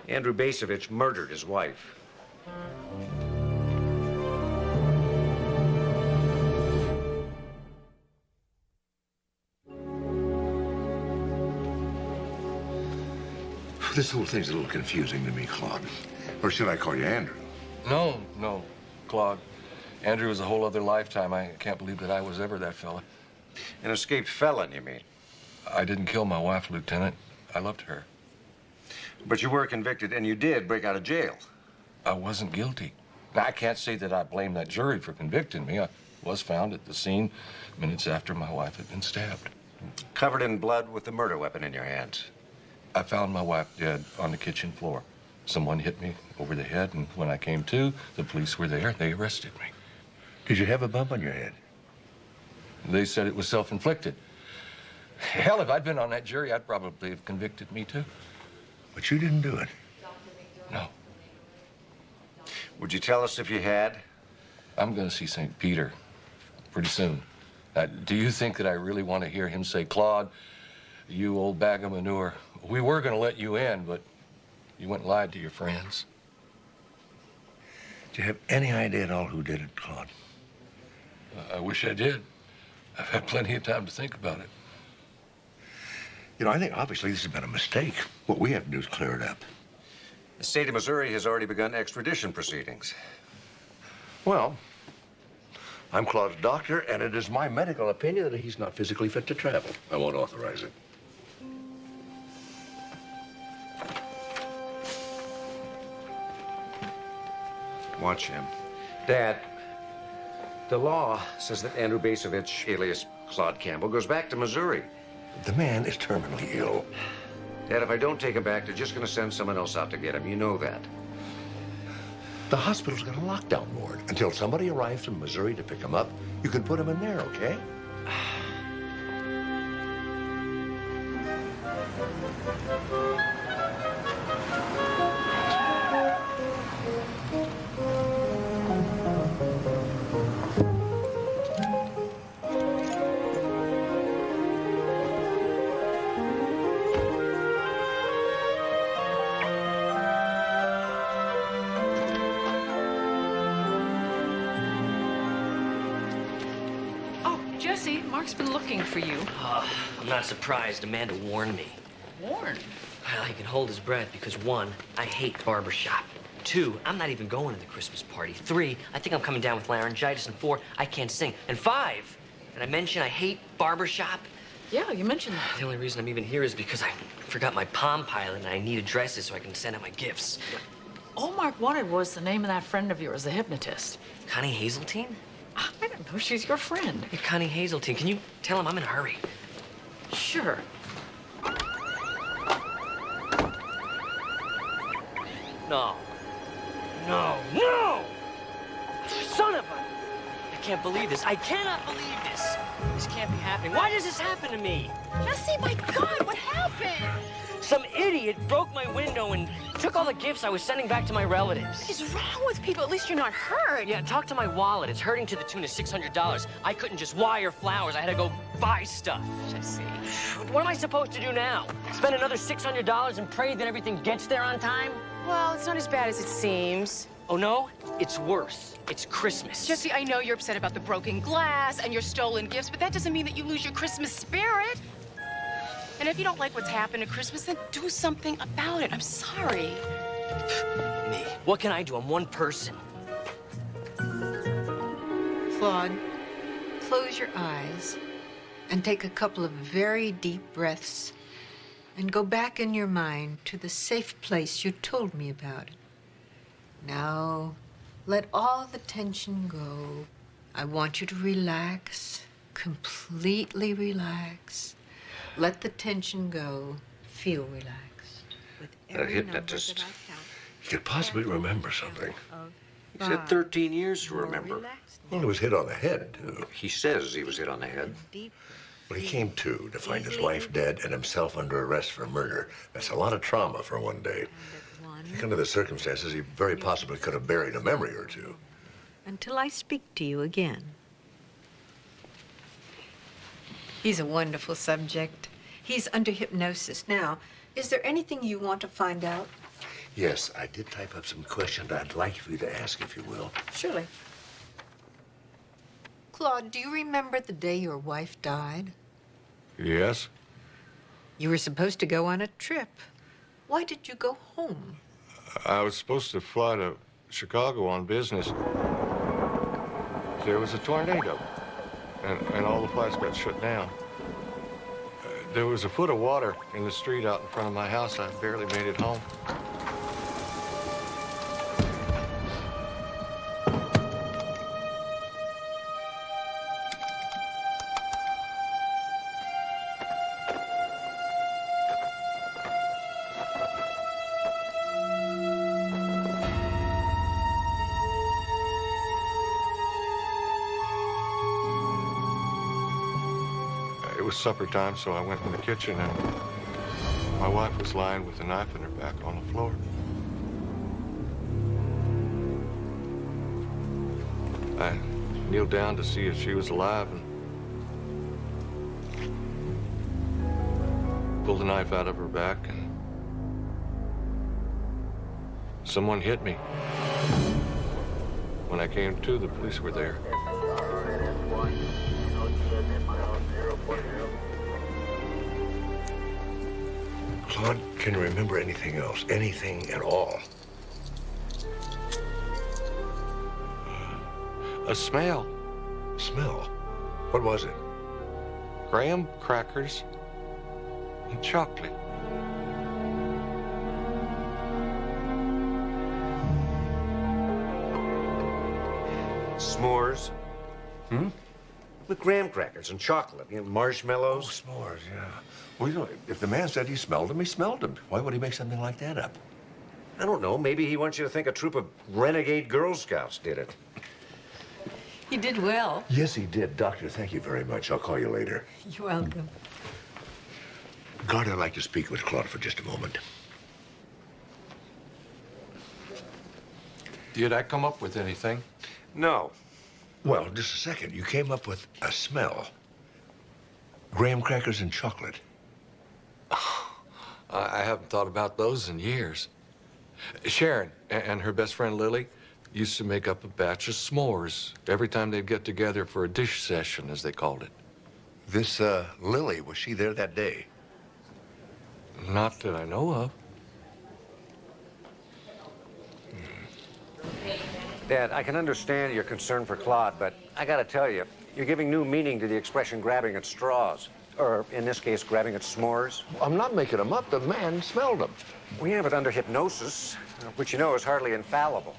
Andrew Basevich murdered his wife. This whole thing's a little confusing to me, Claude. Or should I call you Andrew? No, Claude. Andrew was a whole other lifetime. I can't believe that I was ever that fella. An escaped felon, you mean? I didn't kill my wife, Lieutenant. I loved her. But you were convicted, and you did break out of jail. I wasn't guilty. Now, I can't say that I blame that jury for convicting me. I was found at the scene minutes after my wife had been stabbed. Covered in blood with the murder weapon in your hands. I found my wife dead on the kitchen floor. Someone hit me over the head, and when I came to, the police were there. They arrested me. Did you have a bump on your head? They said it was self-inflicted. Hell, if I'd been on that jury, I'd probably have convicted me, too. But you didn't do it. No. Would you tell us if you had? I'm going to see St. Peter pretty soon. Do you think that I really want to hear him say, Claude, you old bag of manure, we were going to let you in, but you went and lied to your friends? Do you have any idea at all who did it, Claude? I wish I did. I've had plenty of time to think about it. You know, I think obviously this has been a mistake. What we have to do is clear it up. The state of Missouri has already begun extradition proceedings. Well, I'm Claude's doctor, and it is my medical opinion that he's not physically fit to travel. I won't authorize it. Watch him. Dad, the law says that Andrew Basovich, alias Claude Campbell, goes back to Missouri. The man is terminally ill. Dad, if I don't take him back, they're just going to send someone else out to get him. You know that. The hospital's got a lockdown ward. Until somebody arrives from Missouri to pick him up, you can put him in there, okay? Jesse, Mark's been looking for you. I'm not surprised. Amanda warned me. Warned? Well, he can hold his breath because 1, I hate barbershop. 2, I'm not even going to the Christmas party. 3, I think I'm coming down with laryngitis. And 4, I can't sing. And 5, did I mention I hate barbershop? Yeah, you mentioned that. The only reason I'm even here is because I forgot my Palm Pilot and I need addresses so I can send out my gifts. All Mark wanted was the name of that friend of yours, the hypnotist. Connie Hazeltine? I don't know. She's your friend. Hey, Connie Hazeltine, can you tell him I'm in a hurry? Sure. No. No. No! Son of a... I can't believe this. I cannot believe this. This can't be happening. Why does this happen to me? Jesse, my God, what happened? Some idiot broke my window and took all the gifts I was sending back to my relatives. What is wrong with people? At least you're not hurt. Yeah, talk to my wallet. It's hurting to the tune of $600. I couldn't just wire flowers. I had to go buy stuff. Jesse. What am I supposed to do now? Spend another $600 and pray that everything gets there on time? Well, it's not as bad as it seems. Oh, no? It's worse. It's Christmas. Jesse, I know you're upset about the broken glass and your stolen gifts, but that doesn't mean that you lose your Christmas spirit. And if you don't like what's happened at Christmas, then do something about it. I'm sorry. Me. What can I do? I'm one person. Claude, close your eyes and take a couple of very deep breaths and go back in your mind to the safe place you told me about. Now, let all the tension go. I want you to relax, completely relax. Let the tension go. Feel relaxed. With That hypnotist, he could possibly remember something. He said 13 years to remember. Well, he was hit on the head, too. He says he was hit on the head. Well, he came to find his wife dead and himself under arrest for murder. That's a lot of trauma for one day. I think under the circumstances, he very possibly could have buried a memory or two. Until I speak to you again. He's a wonderful subject. He's under hypnosis. Now, is there anything you want to find out? Yes, I did type up some questions I'd like for you to ask, if you will. Surely. Claude, do you remember the day your wife died? Yes? You were supposed to go on a trip. Why did you go home? I was supposed to fly to Chicago on business. There was a tornado, and all the flights got shut down. There was a foot of water in the street out in front of my house. I barely made it home. It was supper time, so I went in the kitchen, and my wife was lying with a knife in her back on the floor. I kneeled down to see if she was alive and pulled the knife out of her back, and someone hit me. When I came to, the police were there. Claude, can you remember anything else? Anything at all? A smell. smell. What was it? Graham crackers and chocolate. S'mores. Hmm? With graham crackers and chocolate, marshmallows. Oh, s'mores, yeah. Well, you know, if the man said he smelled them, he smelled them. Why would he make something like that up? I don't know. Maybe he wants you to think a troop of renegade Girl Scouts did it. He did well. Yes, he did. Doctor, thank you very much. I'll call you later. You're welcome. God, I'd like to speak with Claude for just a moment. Did I come up with anything? No. Well, just a second. You came up with a smell. Graham crackers and chocolate. I haven't thought about those in years. Sharon and her best friend Lily used to make up a batch of s'mores every time they'd get together for a dish session, as they called it. This, Lily, was she there that day? Not that I know of. Dad, I can understand your concern for Claude, but I gotta tell you, you're giving new meaning to the expression grabbing at straws. Or, in this case, grabbing at s'mores. I'm not making them up. The man smelled them. We have it under hypnosis, which you know is hardly infallible.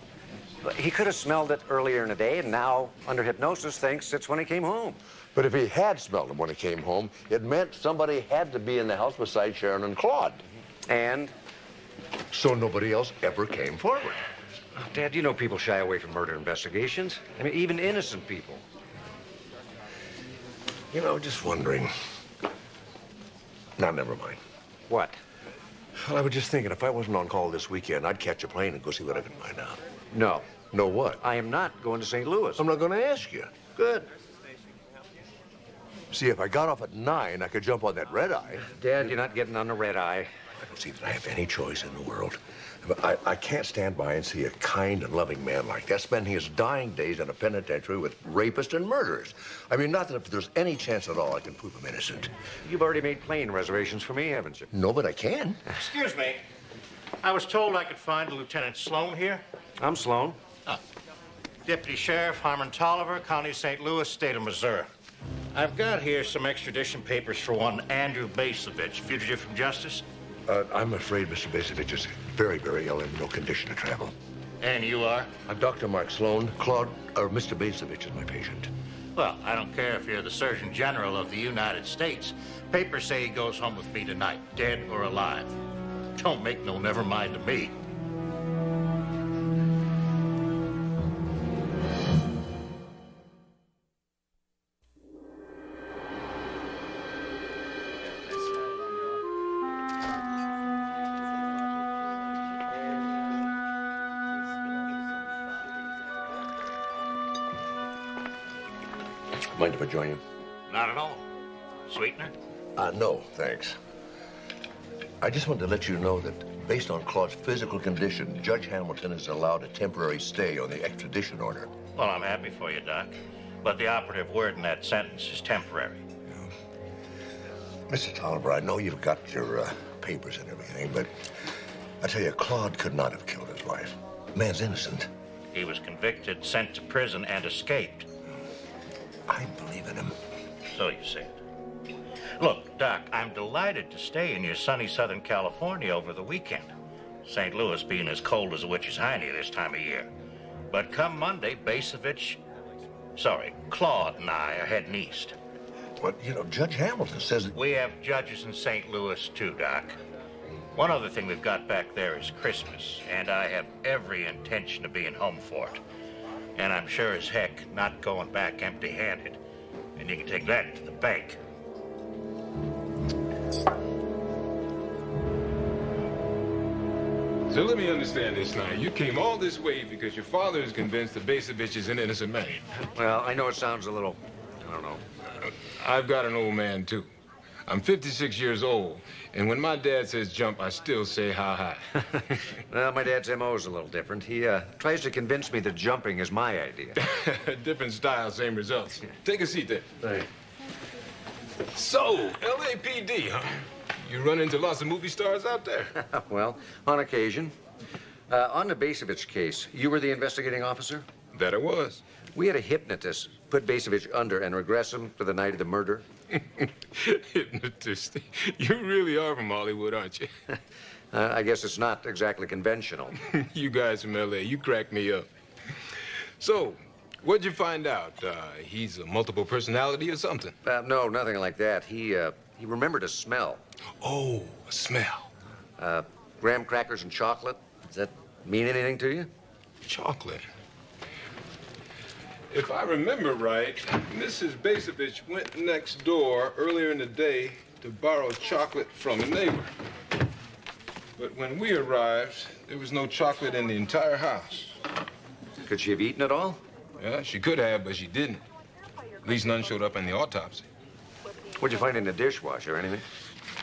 But he could have smelled it earlier in the day, and now, under hypnosis, thinks it's when he came home. But if he had smelled them when he came home, it meant somebody had to be in the house besides Sharon and Claude. And? So nobody else ever came forward. Dad, you know people shy away from murder investigations. I mean, even innocent people. You know, just wondering. Now, never mind. What? Well, I was just thinking, if I wasn't on call this weekend, I'd catch a plane and go see what I can find out. No. No what? I am not going to St. Louis. I'm not going to ask you. Good. See, if I got off at 9, I could jump on that red eye. Dad, you're not getting on the red eye. I don't see that I have any choice in the world. But I can't stand by and see a kind and loving man like that spending his dying days in a penitentiary with rapists and murderers. I mean, not that if there's any chance at all I can prove him innocent. You've already made plane reservations for me, haven't you? No, but I can. Excuse me. I was told I could find Lieutenant Sloan here. I'm Sloan. Deputy Sheriff Harmon Tolliver, County of St. Louis, State of Missouri. I've got here some extradition papers for one Andrew Basovich, fugitive from justice. I'm afraid Mr. Basovich is very, very ill and in no condition to travel. And you are? I'm Dr. Mark Sloan. Mr. Basovich is my patient. Well, I don't care if you're the Surgeon General of the United States. Papers say he goes home with me tonight, dead or alive. Don't make no never mind to me. Mind if I join you? Not at all. Sweetener? No, thanks. I just wanted to let you know that based on Claude's physical condition, Judge Hamilton has allowed a temporary stay on the extradition order. Well, I'm happy for you, Doc. But the operative word in that sentence is temporary. Mr. Tolliver, I know you've got your papers and everything, but I tell you, Claude could not have killed his wife. The man's innocent. He was convicted, sent to prison, and escaped. I believe in him. So you said. Look, Doc, I'm delighted to stay in your sunny Southern California over the weekend. St. Louis being as cold as a witch's hiney this time of year. But come Monday, Claude and I are heading east. But, you know, Judge Hamilton says that... We have judges in St. Louis, too, Doc. One other thing we've got back there is Christmas, and I have every intention of being home for it. And I'm sure as heck not going back empty-handed. And you can take that to the bank. So let me understand this now. You came all this way because your father is convinced that Basovich is an innocent man. Well, I know it sounds a little, I don't know. I've got an old man, too. I'm 56 years old, and when my dad says jump, I still say how high. Well, my dad's M.O. is a little different. He tries to convince me that jumping is my idea. Different style, same results. Take a seat there. Thanks. So, LAPD, huh? You run into lots of movie stars out there? Well, on occasion. On the Basovich case, you were the investigating officer? That it was. We had a hypnotist put Basevich under and regress him to the night of the murder. Hypnotist. You really are from Hollywood, aren't you? I guess it's not exactly conventional. You guys from L.A., you crack me up. So, what'd you find out? He's a multiple personality or something? No, nothing like that. He remembered a smell. Oh, a smell. Graham crackers and chocolate. Does that mean anything to you? Chocolate. If I remember right, Mrs. Basevich went next door earlier in the day to borrow chocolate from a neighbor. But when we arrived, there was no chocolate in the entire house. Could she have eaten it all? Yeah, she could have, but she didn't. At least none showed up in the autopsy. What'd you find in the dishwasher or anything?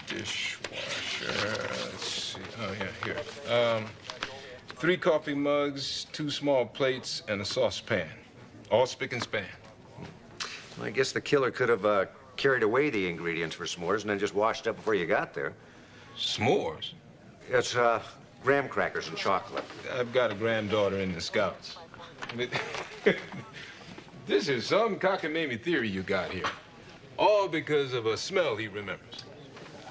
Dishwasher, let's see. Oh, yeah, here. 3 coffee mugs, 2 small plates, and a saucepan. All spick and span. Well, I guess the killer could have carried away the ingredients for s'mores and then just washed up before you got there. S'mores? It's graham crackers and chocolate. I've got a granddaughter in the Scouts. This is some cockamamie theory you got here. All because of a smell he remembers.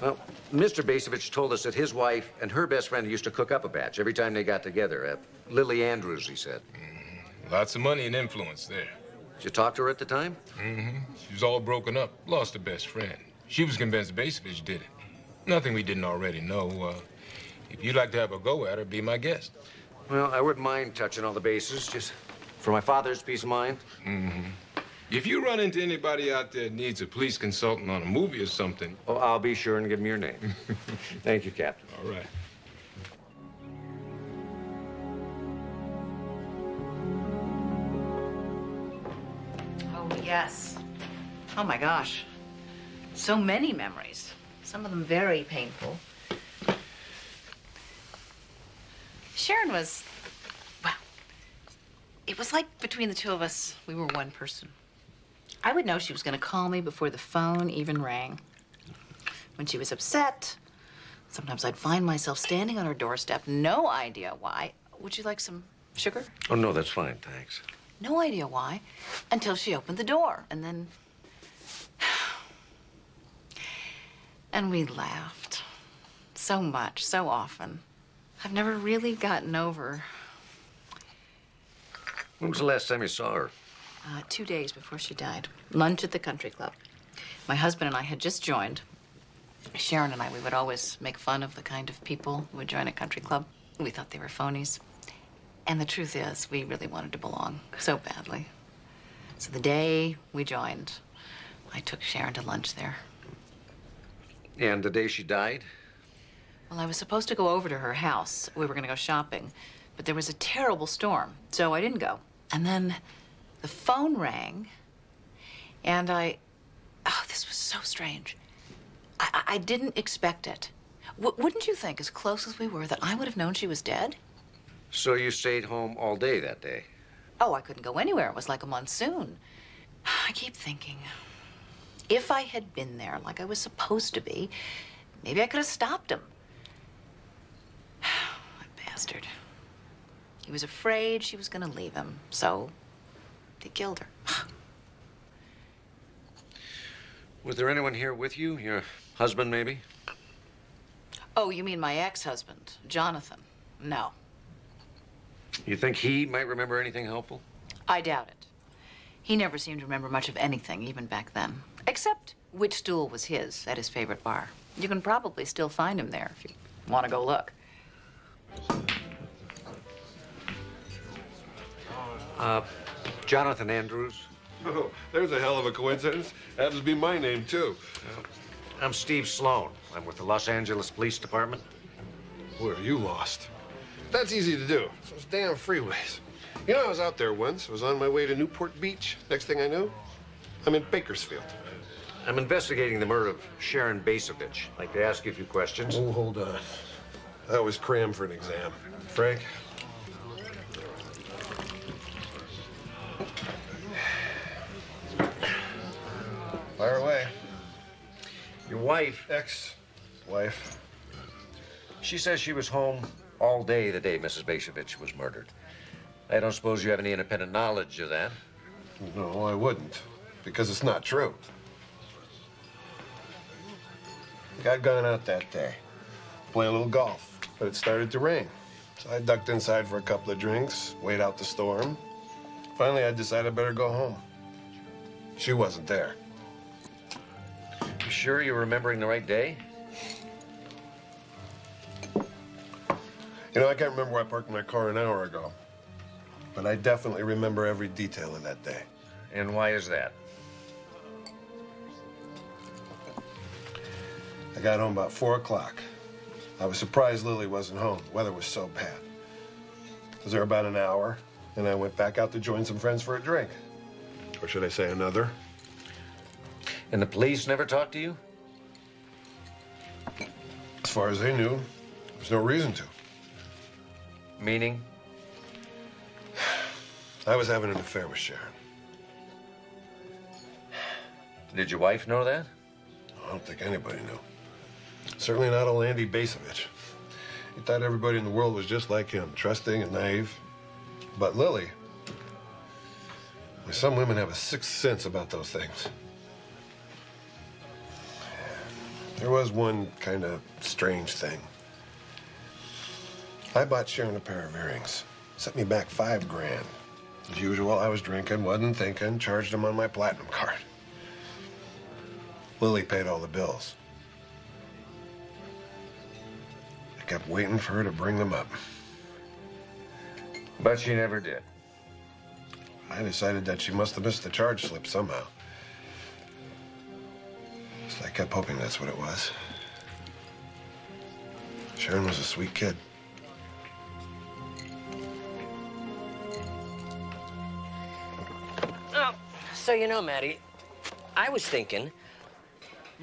Well, Mr. Basevich told us that his wife and her best friend used to cook up a batch every time they got together. Lily Andrews, he said. Lots of money and influence there. Did you talk to her at the time? Mm-hmm. She was all broken up, lost her best friend. She was convinced Basevich did it. Nothing we didn't already know. If you'd like to have a go at her, be my guest. Well, I wouldn't mind touching all the bases, just for my father's peace of mind. Mm-hmm. If you run into anybody out there that needs a police consultant on a movie or something... Oh, I'll be sure and give them your name. Thank you, Captain. All right. Oh, yes. Oh, my gosh. So many memories. Some of them very painful. Sharon was, well, it was like between the two of us, we were one person. I would know she was going to call me before the phone even rang. When she was upset, sometimes I'd find myself standing on her doorstep, no idea why. Would you like some sugar? Oh, no, that's fine, thanks. No idea why, until she opened the door, and then... And we laughed. So much, so often. I've never really gotten over... When was the last time you saw her? 2 days before she died. Lunch at the country club. My husband and I had just joined. Sharon and I, we would always make fun of the kind of people who would join a country club. We thought they were phonies. And the truth is, we really wanted to belong so badly. So the day we joined, I took Sharon to lunch there. And the day she died? Well, I was supposed to go over to her house. We were going to go shopping. But there was a terrible storm, so I didn't go. And then the phone rang, and oh, this was so strange. I didn't expect it. Wouldn't you think, as close as we were, that I would have known she was dead? So you stayed home all day that day? Oh, I couldn't go anywhere. It was like a monsoon. I keep thinking, if I had been there like I was supposed to be, maybe I could have stopped him. That bastard. He was afraid she was going to leave him, so he killed her. Was there anyone here with you? Your husband, maybe? Oh, you mean my ex-husband, Jonathan? No. You think he might remember anything helpful? I doubt it. He never seemed to remember much of anything, even back then. Except which stool was his at his favorite bar. You can probably still find him there if you want to go look. Jonathan Andrews. Oh, there's a hell of a coincidence. Happens to be my name, too. I'm Steve Sloan. I'm with the Los Angeles Police Department. Where are you lost? That's easy to do. Those damn freeways. You know, I was out there once. I was on my way to Newport Beach. Next thing I knew, I'm in Bakersfield. I'm investigating the murder of Sharon Basevich. I'd like to ask you a few questions. Oh, hold on. I always cram for an exam. Frank? Fire away. Your wife, Ex-wife. she says she was home all day the day Mrs. Basevich was murdered. I don't suppose you have any independent knowledge of that? No, I wouldn't, because it's not true. I'd gone out that day, playing a little golf, but it started to rain. So I ducked inside for a couple of drinks, wait out the storm. Finally, I decided I better go home. She wasn't there. You sure you're remembering the right day? You know, I can't remember where I parked my car an hour ago, but I definitely remember every detail of that day. And why is that? I got home about 4 o'clock. I was surprised Lily wasn't home. The weather was so bad. I was there about an hour, and I went back out to join some friends for a drink. Or should I say another? And the police never talked to you? As far as they knew, there's no reason to. Meaning? I was having an affair with Sharon. Did your wife know that? I don't think anybody knew. Certainly not old Andy Basovich. He thought everybody in the world was just like him, trusting and naive. But Lily, some women have a sixth sense about those things. There was one kind of strange thing. I bought Sharon a pair of earrings. Sent me back $5 grand. As usual, I was drinking, wasn't thinking, charged them on my platinum card. Lily paid all the bills. I kept waiting for her to bring them up. But she never did. I decided that she must have missed the charge slip somehow. So I kept hoping that's what it was. Sharon was a sweet kid. Oh, so you know, Maddie, I was thinking,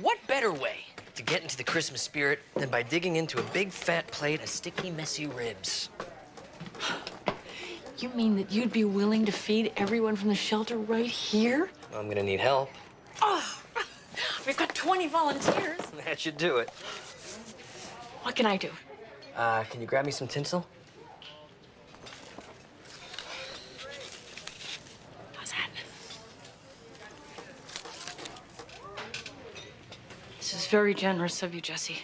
what better way to get into the Christmas spirit than by digging into a big fat plate of sticky, messy ribs? You mean that you'd be willing to feed everyone from the shelter right here? Well, I'm gonna need help. Oh, we've got 20 volunteers. That should do it. What can I do? Can you grab me some tinsel? How's that? This is very generous of you, Jesse.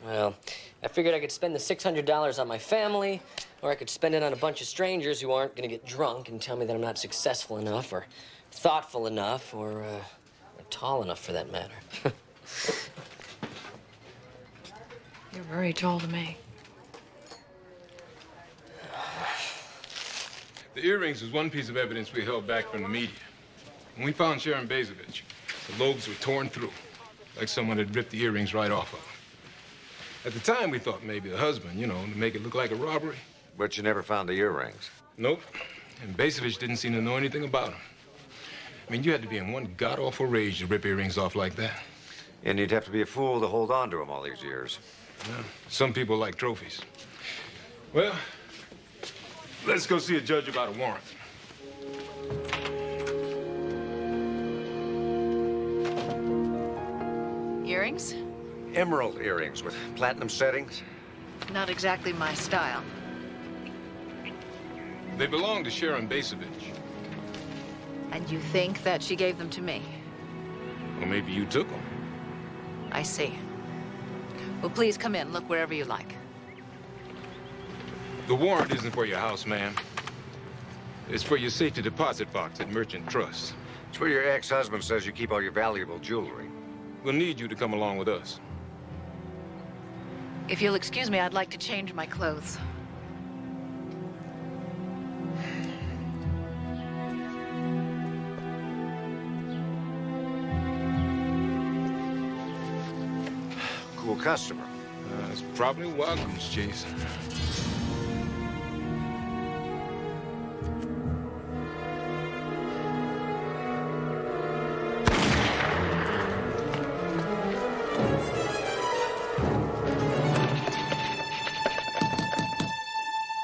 Well, I figured I could spend the $600 on my family, or I could spend it on a bunch of strangers who aren't gonna get drunk and tell me that I'm not successful enough, or thoughtful enough, or tall enough for that matter. You're very tall to me. The earrings was one piece of evidence we held back from the media. When we found Sharon Bazovich, the lobes were torn through, like someone had ripped the earrings right off of her. At the time, we thought maybe the husband, you know, to make it look like a robbery. But you never found the earrings? Nope. And Bazovich didn't seem to know anything about them. I mean, you had to be in one god-awful rage to rip earrings off like that. And you'd have to be a fool to hold on to them all these years. Yeah, some people like trophies. Well, let's go see a judge about a warrant. Earrings? Emerald earrings with platinum settings? Not exactly my style. They belong to Sharon Bazovich. And you think that she gave them to me? Or maybe you took them. I see. Well, please come in. Look wherever you like. The warrant isn't for your house, ma'am. It's for your safety deposit box at Merchant Trust. It's where your ex-husband says you keep all your valuable jewelry. We'll need you to come along with us. If you'll excuse me, I'd like to change my clothes. Cool customer. It's probably a wild goose chase.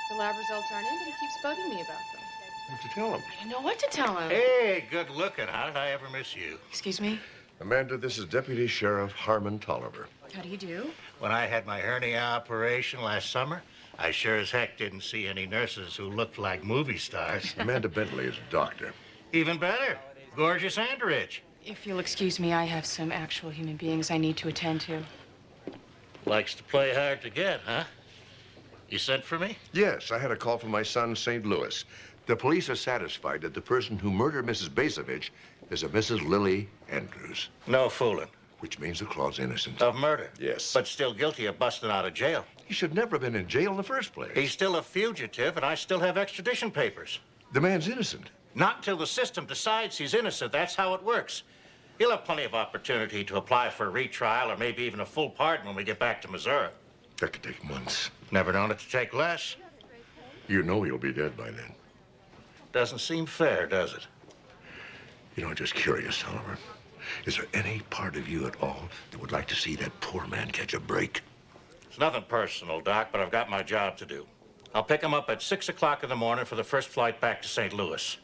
The lab results aren't in, but he keeps bugging me about them. What'd you tell him? I didn't know what to tell him. Hey, good looking. How did I ever miss you? Excuse me? Amanda, this is Deputy Sheriff Harmon Tolliver. How do you do? When I had my hernia operation last summer, I sure as heck didn't see any nurses who looked like movie stars. Amanda Bentley is a doctor. Even better. Gorgeous and rich. If you'll excuse me, I have some actual human beings I need to attend to. Likes to play hard to get, huh? You sent for me? Yes, I had a call from my son in St. Louis. The police are satisfied that the person who murdered Mrs. Basovich is a Mrs. Lily Andrews. No fooling. Which means the Claude's innocent. Of murder? Yes. But still guilty of busting out of jail. He should never have been in jail in the first place. He's still a fugitive, and I still have extradition papers. The man's innocent. Not until the system decides he's innocent. That's how it works. He'll have plenty of opportunity to apply for a retrial or maybe even a full pardon when we get back to Missouri. That could take months. Never known it to take less. You know he'll be dead by then. Doesn't seem fair, does it? You know, I'm just curious, Oliver. Is there any part of you at all that would like to see that poor man catch a break? It's nothing personal, Doc, but I've got my job to do. I'll pick him up at 6 o'clock in the morning for the first flight back to St. Louis.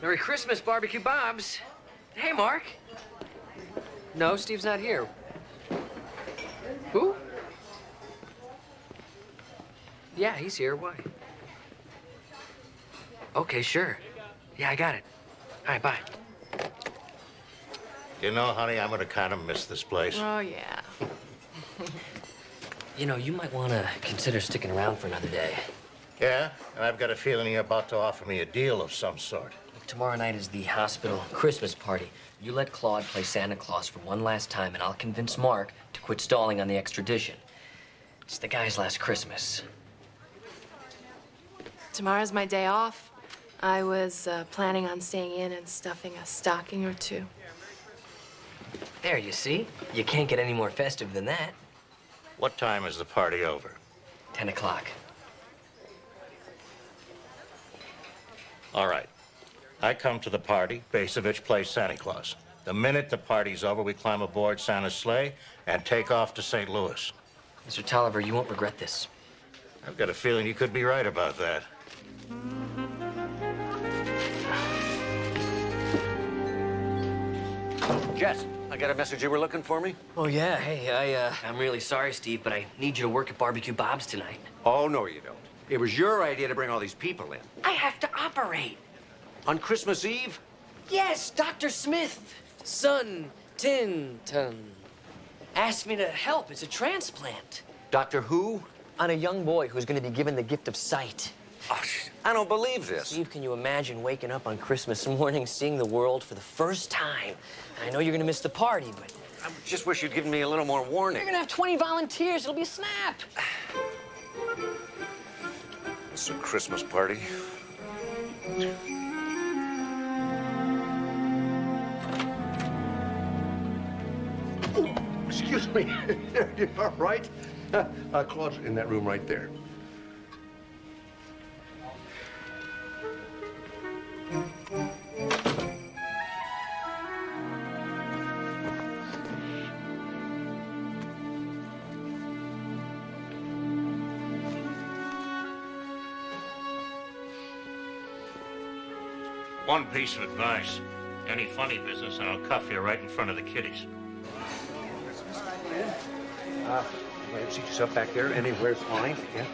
Merry Christmas, Barbecue Bob's. Hey, Mark. No, Steve's not here. Who? Yeah, he's here. Why? Okay, sure. Yeah, I got it. All right, bye. You know, honey, I'm gonna kind of miss this place. Oh, yeah. You know, you might want to consider sticking around for another day. Yeah? And I've got a feeling you're about to offer me a deal of some sort. Tomorrow night is the hospital Christmas party. You let Claude play Santa Claus for one last time, and I'll convince Mark to quit stalling on the extradition. It's the guy's last Christmas. Tomorrow's my day off. I was planning on staying in and stuffing a stocking or two. There, you see? You can't get any more festive than that. What time is the party over? 10 o'clock. All right. I come to the party, Basovich plays Santa Claus. The minute the party's over, we climb aboard Santa's sleigh and take off to St. Louis. Mr. Tolliver, you won't regret this. I've got a feeling you could be right about that. Jess, I got a message you were looking for me? Oh, yeah. Hey, I'm really sorry, Steve, but I need you to work at Barbecue Bob's tonight. Oh, no, you don't. It was your idea to bring all these people in. I have to operate. On Christmas Eve? Yes, Dr. Smith, son, Tinton, asked me to help. It's a transplant. Doctor who? On a young boy who's going to be given the gift of sight. Oh, I don't believe this. Steve, can you imagine waking up on Christmas morning, seeing the world for the first time? I know you're going to miss the party, but... I just wish you'd given me a little more warning. You're going to have 20 volunteers. It'll be a snap. It's a Christmas party. Excuse me. You all right? Claude's in that room right there. One piece of advice. Any funny business, and I'll cuff you right in front of the kiddies. Seat yourself back there. Anywhere's fine. Yeah.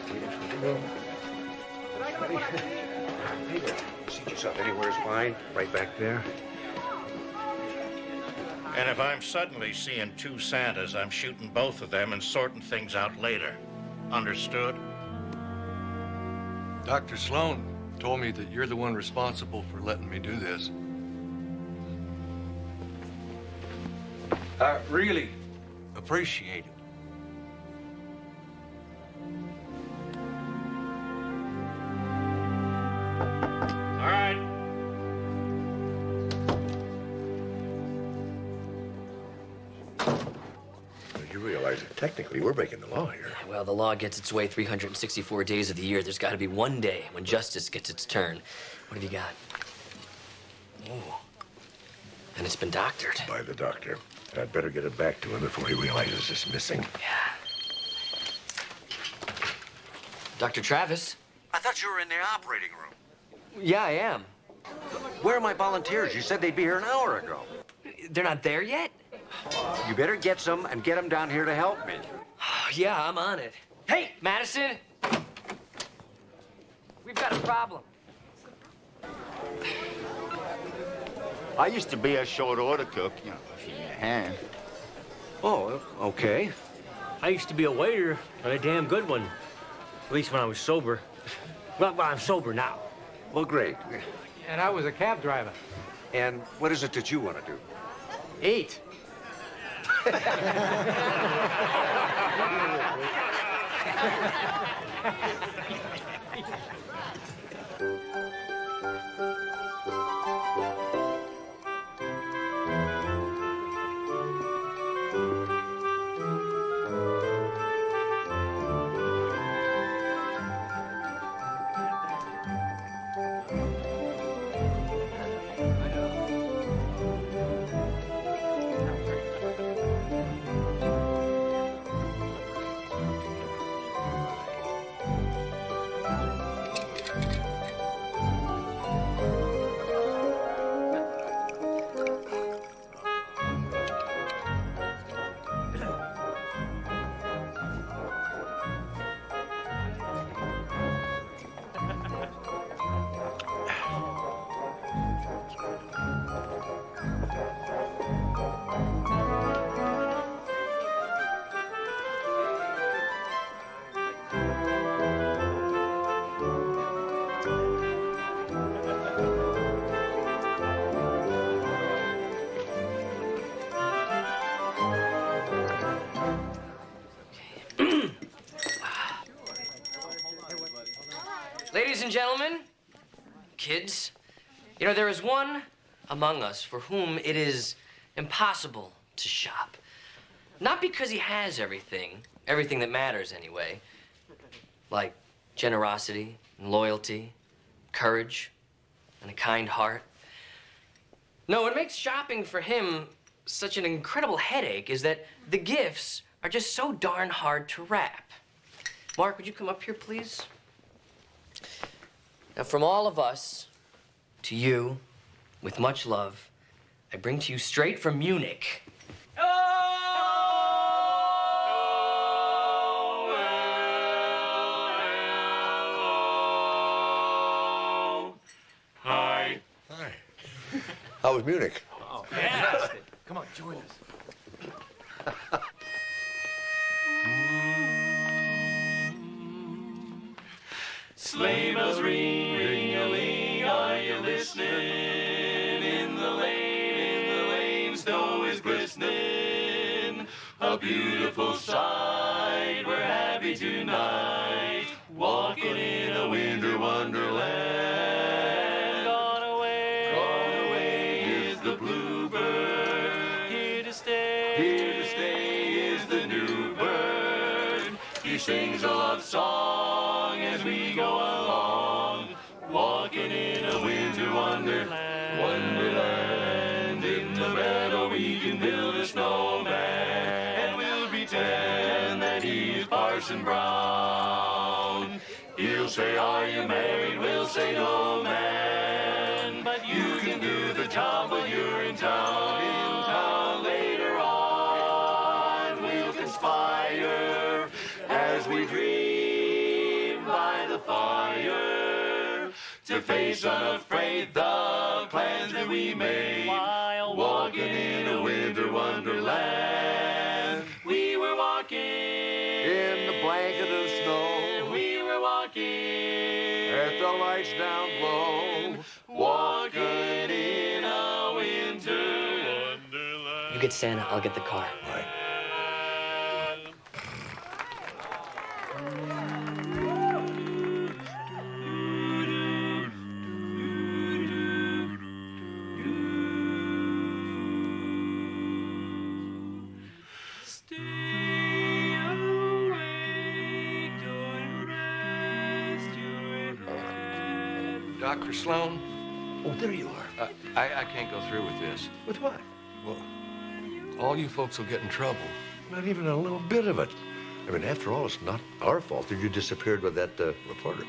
Seat yourself anywhere's fine. Right back there. And if I'm suddenly seeing two Santas, I'm shooting both of them and sorting things out later. Understood? Dr. Sloan told me that you're the one responsible for letting me do this. I really appreciate it. All right. You realize realize that technically we're breaking the law here. Well, the law gets its way 364 days of the year. There's got to be one day when justice gets its turn. What have you got? Oh. And it's been doctored. By the doctor. I'd better get it back to him before he realizes it's missing. Yeah. Dr. Travis? I thought you were in the operating room. Yeah, I am. Where are my volunteers? You said they'd be here an hour ago. They're not there yet? You better get some and get them down here to help me. Yeah, I'm on it. Hey, Madison! We've got a problem. I used to be a short order cook, you know, if you need a hand. Oh, okay. I used to be a waiter, and a damn good one. At least when I was sober. Well, I'm sober now. Well, great. And I was a cab driver. And what is it that you want to do? Eat. Ladies and gentlemen, kids, you know, there is one among us for whom it is impossible to shop. Not because he has everything that matters anyway, like generosity and loyalty, courage, and a kind heart. No, what makes shopping for him such an incredible headache is that the gifts are just so darn hard to wrap. Mark, would you come up here, please? Now, from all of us to you, with much love, I bring to you straight from Munich. Hi. Hi. How was Munich? Oh, fantastic. Come on, join us. Sleigh bells ring, ring-a-ling, are you listening? In the lane, snow is glistening. A beautiful sight, we're happy tonight, walking in a winter wonderland. Gone away is the bluebird, here to stay is the new bird. He sings a love song as we go along, walking in a winter wonderland. Wonderland, in the meadow we can build a snowman, and we'll pretend that he's Parson Brown. He'll say, are you married? We'll say, no, man. But you can do the job when you're in town. In town later on, we'll conspire as we dream by the fire, to face unafraid the plans that we made while walking in a winter wonderland. We were walking In the blanket of snow. We were walking At the lights down low. walking in a winter wonderland. You get Santa, I'll get the car. Right. Stay Dr. Sloan? Oh, there you are. I can't go through with this. With what? Well, all you folks will get in trouble. Not even a little bit of it. I mean, after all, it's not our fault that you disappeared with that reporter.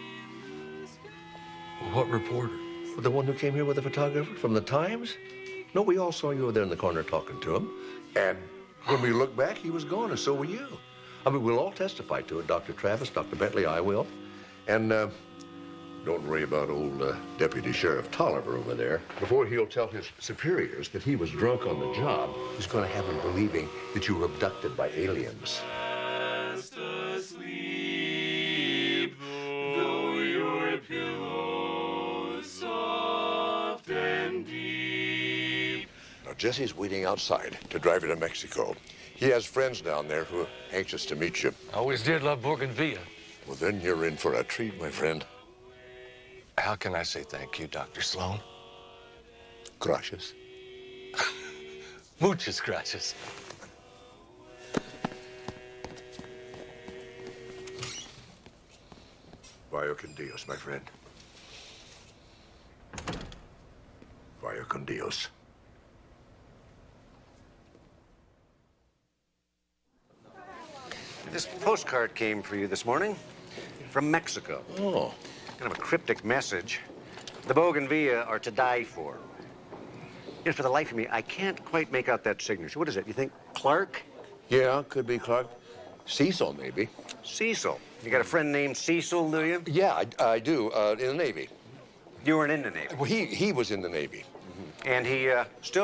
What reporter? The one who came here with the photographer from the Times? No, we all saw you over there in the corner talking to him. And when we looked back, he was gone, and so were you. I mean, we'll all testify to it. Dr. Travis, Dr. Bentley, I will. And don't worry about old Deputy Sheriff Tolliver over there. Before he'll tell his superiors that he was drunk on the job, he's going to have them believing that you were abducted by aliens. Fast asleep, though your pillow is soft and deep. Now, Jesse's waiting outside to drive you to Mexico. He has friends down there who are anxious to meet you. I always did love Bougainvillea. Well, then you're in for a treat, my friend. How can I say thank you, Dr. Sloan? Gracias. Muchas gracias. Vaya con Dios, my friend. Vaya con Dios. This postcard came for you this morning from Mexico. Oh. Kind of a cryptic message. The Bougainvillea are to die for. You know, for the life of me, I can't quite make out that signature. What is it? You think Clark? Yeah, could be Clark. Cecil, maybe. Cecil. You got a friend named Cecil, do you? Yeah, I do, in the Navy. You weren't in the Navy? Well, he was in the Navy. And he still